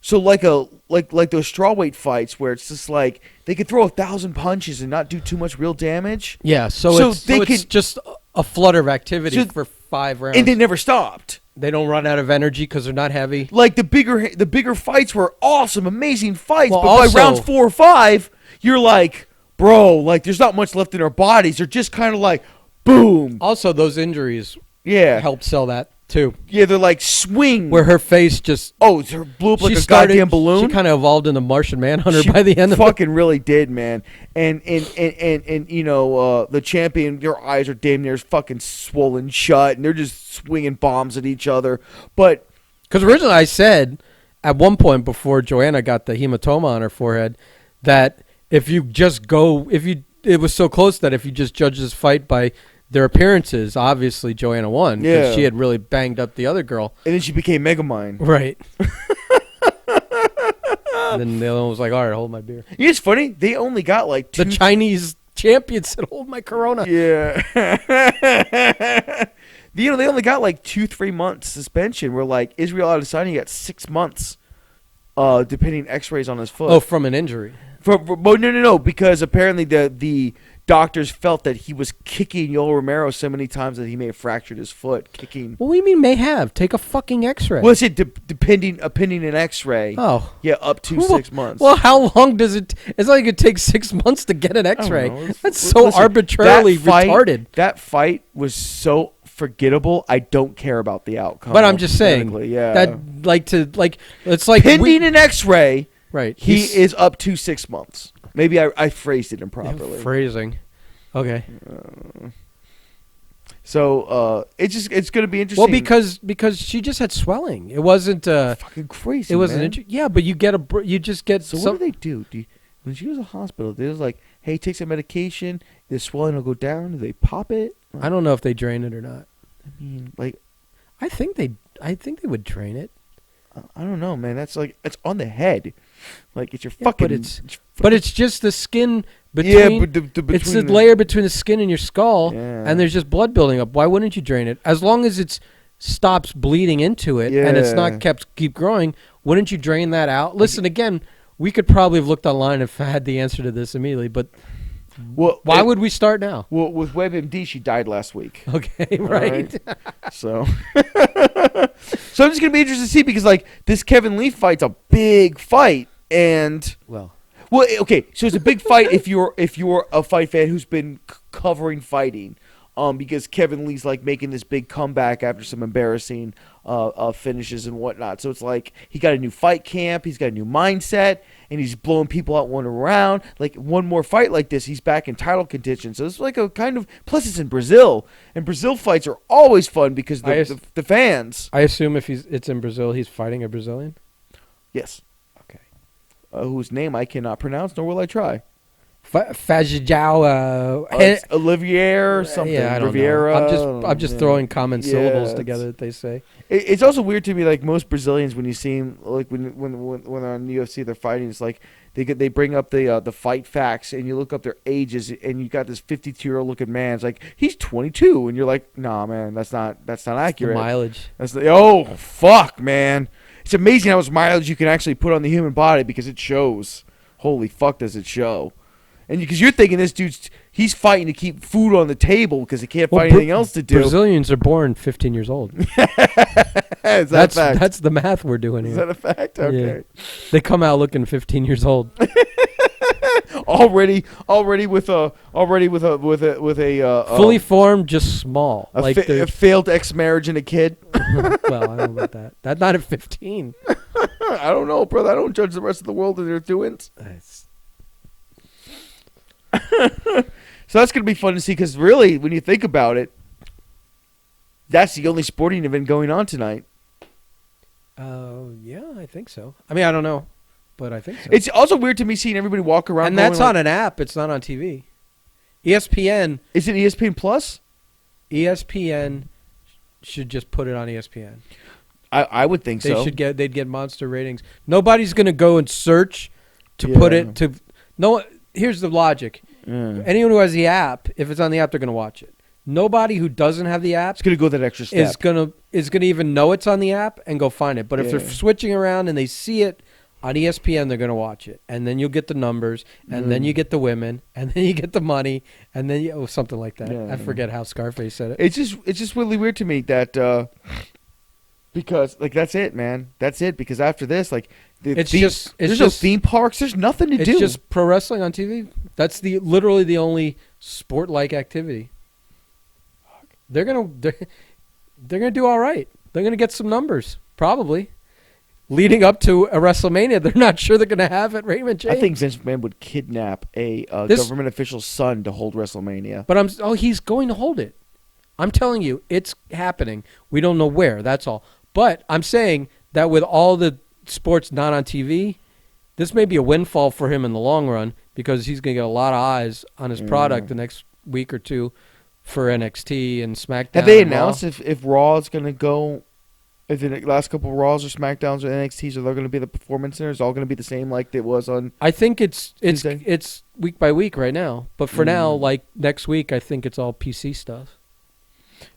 So like those strawweight fights where it's just like they could throw 1,000 punches and not do too much real damage. Yeah, so it's just a flutter of activity for 5 rounds, and they never stopped. They don't run out of energy because they're not heavy. Like the bigger fights were awesome, amazing fights, well, but also, by rounds 4 or 5, you're like, bro, like there's not much left in our bodies. They're just kind of like. Boom. Also, those injuries helped sell that Two. Yeah, they're like swing. Where her face just... Her blew up like a goddamn balloon. She kind of evolved into Martian Manhunter She by the end of it. fucking really did, man. And you know, the champion, their eyes are damn near fucking swollen shut, and they're just swinging bombs at each other. But because originally I said at one point before Joanna got the hematoma on her forehead that if you just go, it was so close that if you just judge this fight by their appearances, obviously Joanna won because she had really banged up the other girl. And then she became Megamind. Right. And then the other one was like, all right, hold my beer. You know, it's funny. They only got like The Chinese champion said, hold my Corona. Yeah. You know, they only got like 2-3 months suspension, where like Israel Adesanya got 6 months, depending X-rays on his foot. Oh, from an injury. No, because apparently the doctors felt that he was kicking Yoel Romero so many times that he may have fractured his foot kicking. What do you mean may have? Take a fucking X-ray. Well, it depending an X-ray. Oh. Yeah, up to 6 months. Well, how long does it... It's like it could take 6 months to get an X-ray. That's so Listen, arbitrarily retarded. That fight was so forgettable. I don't care about the outcome. But I'm just saying that it's like pending an X-ray. Right. He is up to 6 months. Maybe I phrased it improperly. Phrasing. Okay. So it's going to be interesting. Well, because she just had swelling. It wasn't fucking crazy. It wasn't. Yeah, but you just get. So what do they do? When she goes to the hospital, they're just like, "Hey, take some medication. The swelling will go down." Do they pop it? I don't know if they drain it or not. I mean, like, I think they would drain it. I don't know, man. That's like it's on the head. Like it's your fucking. But it's just the skin between. Yeah, but it's the layer between the skin and your skull, and there's just blood building up. Why wouldn't you drain it? As long as it stops bleeding into it and it's not keep growing, wouldn't you drain that out? Listen, again, we could probably have looked online if I had the answer to this immediately, but why would we start now? Well, with WebMD, she died last week. Okay, right. So, so I'm just gonna be interested to see because like this Kevin Lee fight's a big fight, and well, okay, so it's a big fight if you're a fight fan who's been covering fighting, because Kevin Lee's like making this big comeback after some embarrassing finishes and whatnot. So it's like he got a new fight camp, he's got a new mindset, and he's blowing people out one around. Like one more fight like this, he's back in title contention. So it's like a kind of plus it's in Brazil, and Brazil fights are always fun because the fans. I assume if it's in Brazil, he's fighting a Brazilian. Yes. Okay. Whose name I cannot pronounce, nor will I try. Fajijao, Olivier or something. Yeah, I don't know. I'm just throwing common syllables together that they say. It's also weird to me, like most Brazilians, when you see them, like when they're on UFC, they're fighting. It's like they bring up the fight facts, and you look up their ages, and you got this 52-year-old looking man. It's like he's 22, and you're like, nah, man, that's not accurate. The mileage. Oh fuck, man! It's amazing how much mileage you can actually put on the human body because it shows. Holy fuck, does it show? And because you're thinking this dude's he's fighting to keep food on the table because he can't find anything else to do. Brazilians are born 15 years old. Is that a fact? That's the math we're doing here. Is that a fact? Okay. Yeah. They come out looking 15 years old. already with a fully formed, just small. A failed ex-marriage and a kid. Well, I don't know about that. That's not at 15. I don't know, brother. I don't judge the rest of the world and their doings. So that's going to be fun to see because really, when you think about it, that's the only sporting event going on tonight. Yeah, I think so. I mean, I don't know, but I think so. It's also weird to me seeing everybody walk around. And that's on an app. It's not on TV. ESPN. Is it ESPN Plus? ESPN should just put it on ESPN. I would think so. They'd get monster ratings. Nobody's going to go and search to put it to. No. Here's the logic. Anyone who has the app, if it's on the app, they're going to watch it. Nobody who doesn't have the app is going to go that extra step. Is going to even know it's on the app and go find it. But if they're switching around and they see it on ESPN, they're going to watch it. And then you'll get the numbers, and then you get the women, and then you get the money, and then something like that. I forget how Scarface said it. It's just really weird to me that because like that's it, man. That's it. Because after this, like. There's no theme parks. There's nothing to do. It's just pro wrestling on TV. That's literally the only sport-like activity. They're gonna do all right. they're going to get some numbers, probably. Leading up to a WrestleMania, they're not sure they're going to have it. Raymond James. I think Vince McMahon would kidnap a government official's son to hold WrestleMania. But he's going to hold it. I'm telling you, it's happening. We don't know where. That's all. But I'm saying that with all the sports not on TV, this may be a windfall for him in the long run because he's going to get a lot of eyes on his product the next week or two for NXT and SmackDown. Have they announced if Raw is going to go? If the last couple of Raws or SmackDowns or NXTs, are they going to be the Performance Center? Is it all going to be the same like it was on? I think it's Tuesday? week by week right now. But for now, like next week, I think it's all PC stuff.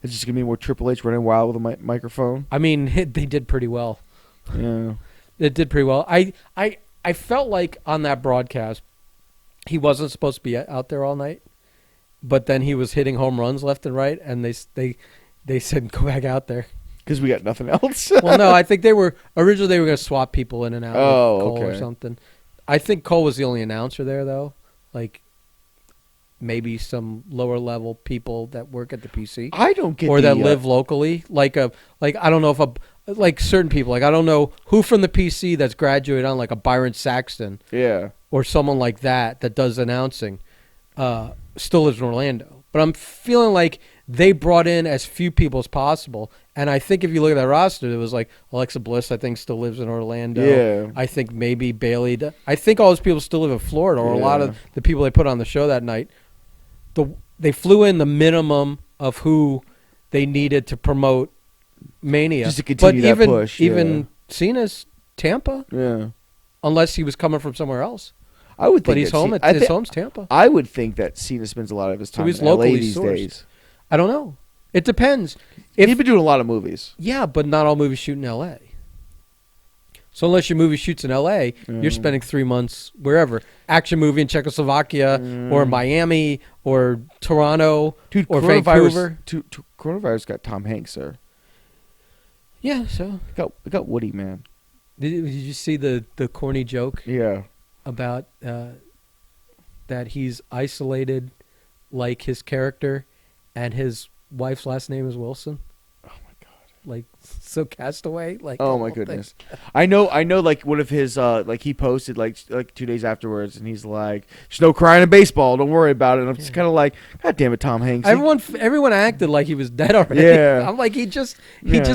It's just going to be more Triple H running wild with a microphone. I mean, they did pretty well. Yeah, it did pretty well. I felt like on that broadcast, he wasn't supposed to be out there all night, but then he was hitting home runs left and right, and they said go back out there. Because we got nothing else. Well, no, I think originally they were going to swap people in and out. Oh, Cole okay. Or something. I think Cole was the only announcer there, though. Like maybe some lower level people that work at the PC. I don't get or that live locally. Like I don't know if like certain people. Like I don't know who from the PC that's graduated on like a Byron Saxton. Yeah. Or someone like that does announcing. Still lives in Orlando, but I'm feeling like they brought in as few people as possible. And I think if you look at that roster, it was like Alexa Bliss, I think, still lives in Orlando. Yeah. I think maybe Bailey. I think all those people still live in Florida, or a lot of the people they put on the show that night. They flew in the minimum of who they needed to promote Mania. Just to continue that push. Even Cena's Tampa. Yeah. Unless he was coming from somewhere else. I would think but he's home. His home's Tampa. I would think that Cena spends a lot of his time he's in LA locally these sourced. days. I don't know. It depends. He's been doing a lot of movies. Yeah, but not all movies shoot in L.A. So unless your movie shoots in L.A., you're spending 3 months wherever. Action movie in Czechoslovakia or Miami or Toronto or Vancouver. Coronavirus got Tom Hanks, sir. Yeah, so. It got Woody, man. Did you see the corny joke? Yeah. About that he's isolated like his character and his wife's last name is Wilson. Oh my god! Like so Castaway. Like oh my goodness! I know. Like one of his like he posted like 2 days afterwards, and he's like, "There's no crying in baseball. Don't worry about it." And I'm just kind of like, "God damn it, Tom Hanks!" Everyone acted like he was dead already. Yeah. I'm like he just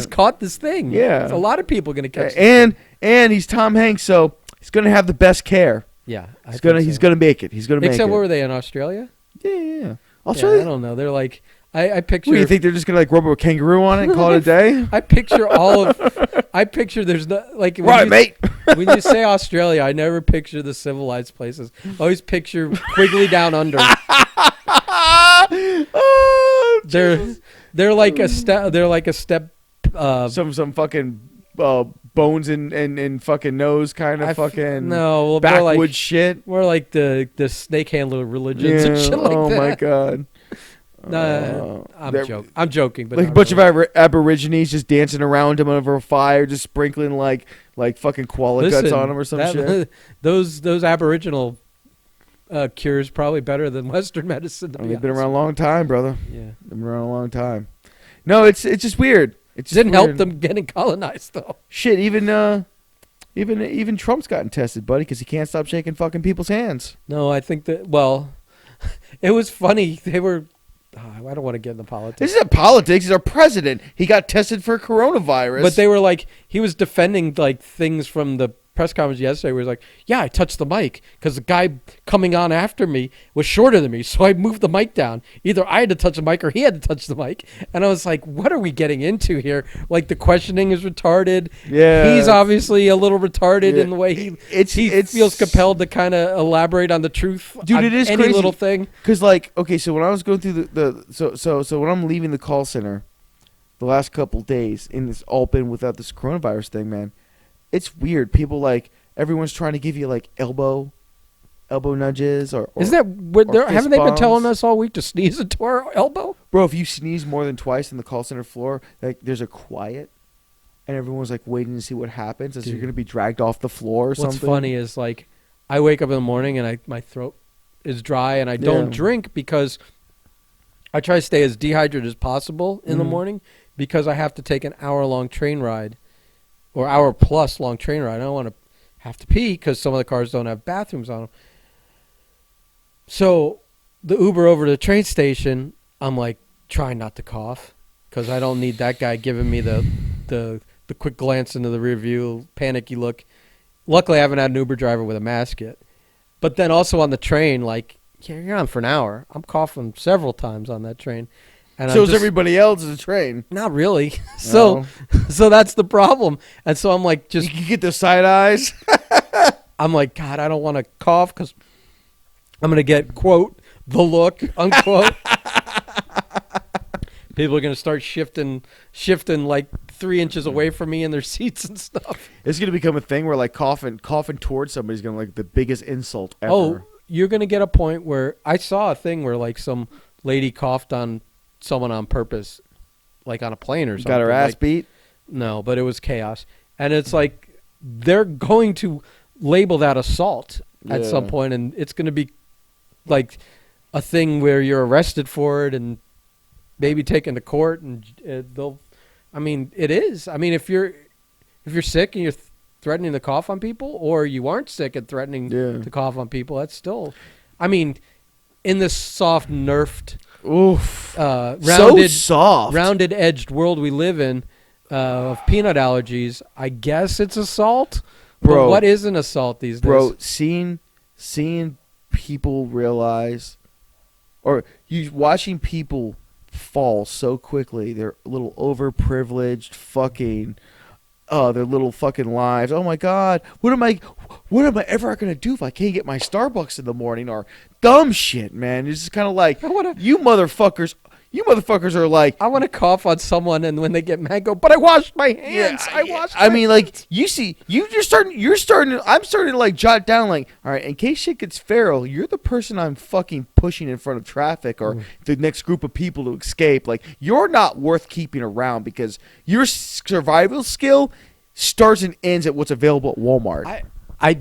caught this thing. Yeah. There's a lot of people gonna catch. This and he's Tom Hanks, so he's gonna have the best care. Yeah, he's gonna make it. He's gonna make it. Except where were they in Australia? Yeah. Australia. Yeah, I don't know. They're like. I picture. What, do you think they're just gonna like rub a kangaroo on it and call it a day? I picture there's no like. Mate. When you say Australia, I never picture the civilized places. I always picture Quigley Down Under. Oh, they're like a step. They're like a step. Some fucking bones and fucking nose kind of fucking no backwoods shit. More like the snake handler religions and shit like that. Oh my god. No, I'm joking, but like a bunch of Aborigines just dancing around him over a fire, just sprinkling like fucking koala guts on him or some shit. Those Aboriginal cures probably better than Western medicine. They've been around a long time, brother. Yeah, they've been around a long time. No, it's just weird. It didn't help them getting colonized though. Shit, even Trump's gotten tested, buddy, because he can't stop shaking fucking people's hands. No, I think that. Well, it was funny. They were. I don't want to get into politics. This isn't politics. He's our president. He got tested for coronavirus. But they were like, he was defending like things from the press conference yesterday where he was like, yeah, I touched the mic because the guy coming on after me was shorter than me. So I moved the mic down. Either I had to touch the mic or he had to touch the mic. And I was like, what are we getting into here? Like the questioning is retarded. Yeah. He's obviously a little retarded in the way he feels compelled to kind of elaborate on the truth. Dude, it is any crazy. Little thing. Because like, okay, so when I was going through so when I'm leaving the call center the last couple days and it's all been without this coronavirus thing, man. It's weird. People like everyone's trying to give you like elbow nudges or is that what haven't they been telling us all week to sneeze into our elbow? Bro, if you sneeze more than twice in the call center floor, like there's a quiet and everyone's like waiting to see what happens as you're going to be dragged off the floor or something. What's funny is like I wake up in the morning and my throat is dry and I don't drink because I try to stay as dehydrated as possible in the morning because I have to take an hour-long train ride or hour-plus long train ride. I don't want to have to pee because some of the cars don't have bathrooms on them. So the Uber over to the train station, I'm like trying not to cough because I don't need that guy giving me the quick glance into the rear view, panicky look. Luckily, I haven't had an Uber driver with a mask yet. But then also on the train, like, yeah, you're on for an hour. I'm coughing several times on that train. And So is everybody else in the train. Not really. So that's the problem. And so I'm like, just You get the side eyes. I'm like, God, I don't want to cough because I'm going to get, quote, the look, unquote. People are going to start shifting like 3 inches away from me in their seats and stuff. It's going to become a thing where like coughing towards somebody's going to like the biggest insult ever. Oh, you're going to get a point where I saw a thing where like some lady coughed on someone on purpose, like on a plane or something. Got her ass like, beat? No, but it was chaos. And it's like they're going to label that assault at some point, and it's going to be like a thing where you're arrested for it and maybe taken to court, and they'll. I mean, it is. I mean, if you're sick and you're threatening to cough on people, or you aren't sick and threatening to cough on people, that's still. I mean, in this soft, nerfed, rounded, rounded edged world we live in of peanut allergies, I guess it's assault. Bro, but what is an assault these days? Bro, seeing people realize, or you watching people fall so quickly, their little overprivileged fucking, their little fucking lives. Oh my God, what am I ever gonna do if I can't get my Starbucks in the morning, or dumb shit, man? It's just kind of like you motherfuckers are like, I want to cough on someone, and when they get mad, go, but I washed my hands. I mean, like, you see, I'm starting to like jot down, like, all right, in case shit gets feral, you're the person I'm fucking pushing in front of traffic or the next group of people to escape. Like, you're not worth keeping around because your survival skill starts and ends at what's available at Walmart. I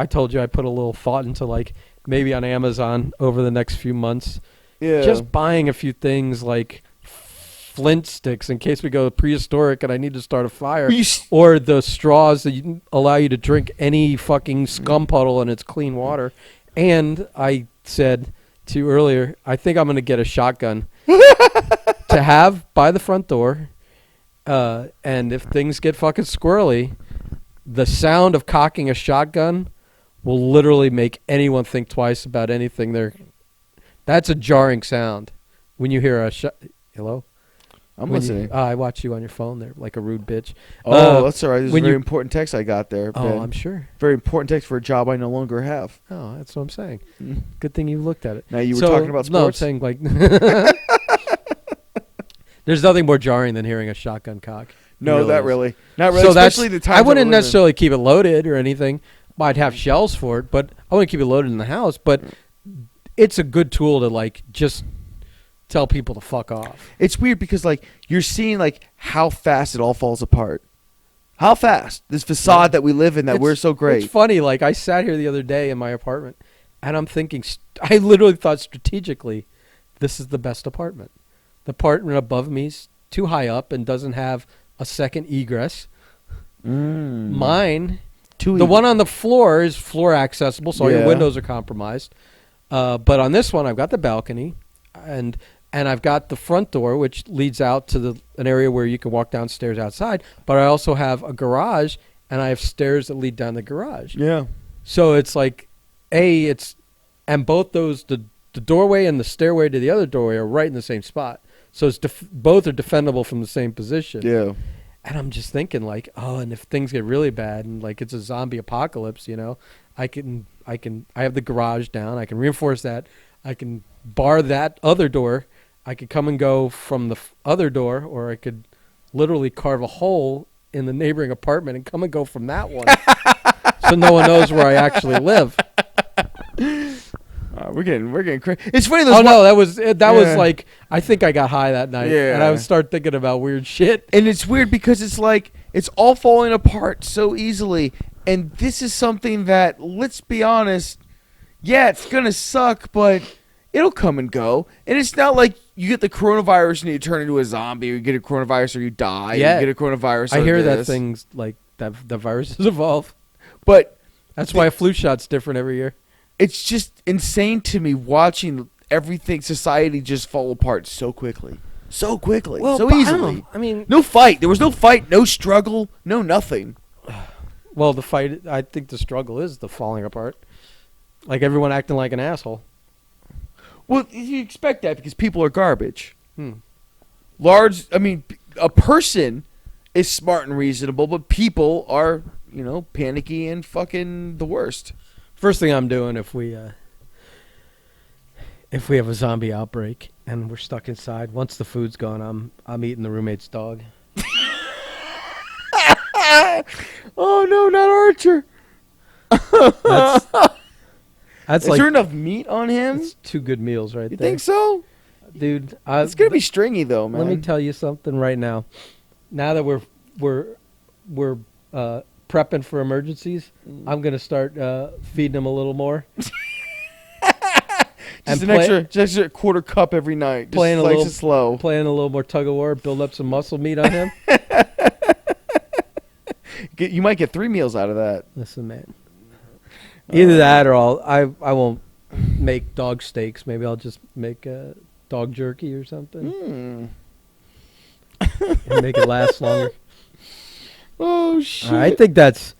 told you I put a little thought into, like, maybe on Amazon over the next few months. Yeah. Just buying a few things like flint sticks in case we go prehistoric and I need to start a fire, or the straws that allow you to drink any fucking scum puddle and it's clean water. And I said to you earlier, I think I'm going to get a shotgun to have by the front door. And if things get fucking squirrely, the sound of cocking a shotgun will literally make anyone think twice about anything they're... That's a jarring sound when you hear a hello? I'm listening. I watch you on your phone there like a rude bitch. Oh, that's all right. This is a very important text I got there, Ben. Oh, I'm sure. Very important text for a job I no longer have. Oh, that's what I'm saying. Good thing you looked at it. Now, you were talking about sports? No, I'm saying like... There's nothing more jarring than hearing a shotgun cock. No, really that is. really. Not really, so especially the time. I wouldn't necessarily keep it loaded or anything. I'd have shells for it, but I wouldn't keep it loaded in the house. But... it's a good tool to like just tell people to fuck off. It's weird because like you're seeing like how fast it all falls apart. How fast this facade that we live in we're so great. It's funny. Like I sat here the other day in my apartment, and I'm thinking. I literally thought strategically, this is the best apartment. The apartment above me's too high up and doesn't have a second egress. Mine, the one on the floor is floor accessible, so all your windows are compromised. But on this one, I've got the balcony, and I've got the front door, which leads out to an area where you can walk downstairs outside. But I also have a garage, and I have stairs that lead down the garage. Yeah. So it's like, and both those, the doorway and the stairway to the other doorway are right in the same spot. So it's both are defendable from the same position. Yeah. And I'm just thinking like, oh, and if things get really bad and like it's a zombie apocalypse, you know, I have the garage down. I can reinforce that. I can bar that other door. I could come and go from the other door, or I could literally carve a hole in the neighboring apartment and come and go from that one. So no one knows where I actually live. We're getting crazy. It's funny. That was like, I think I got high that night, and I would start thinking about weird shit. And it's weird because it's like it's all falling apart so easily. And this is something that, let's be honest, it's gonna suck, but it'll come and go. And it's not like you get the coronavirus and you turn into a zombie, or you get a coronavirus or you die. Yeah. You get a coronavirus. I or hear that this. things like that the viruses evolve. But That's why a flu shot's different every year. it's just insane to me watching everything, society just fall apart so quickly. So quickly. So but easily. I mean, No fight. There was no fight, no struggle, no nothing. well, the fight. I think the struggle is the falling apart. Like everyone acting like an asshole. Well, you expect that because people are garbage. Hmm. A person is smart and reasonable, but people are, panicky and fucking the worst. First thing I'm doing if we have a zombie outbreak and we're stuck inside, once the food's gone, I'm eating the roommate's dog. Oh no, not Archer. That's Is like there enough meat on him? that's 2 good meals right You there. think so? Dude? It's gonna be stringy though, man. Let me tell you something right now. Now that we're prepping for emergencies, I'm gonna start feeding him a little more. Just an extra quarter cup every night. Just playing a nice little and slow. Playing a little more tug of war, build up some muscle meat on him. You might get 3 meals out of that. Listen, man. Either that or I won't make dog steaks. Maybe I'll just make dog jerky or something. And make it last longer. Oh shit! I think that's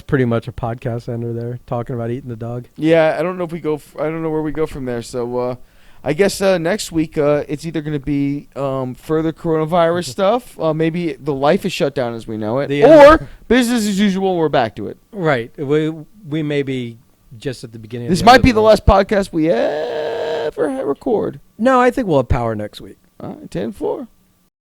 pretty much a podcast ender there, talking about eating the dog. Yeah, I don't know if we go. I don't know where we go from there. So I guess next week it's either going to be further coronavirus stuff. Maybe the life is shut down as we know it, or business as usual. We're back to it. Right. We may be just at the beginning. This of might be the last podcast we ever record. No, I think we'll have power next week. 10-4.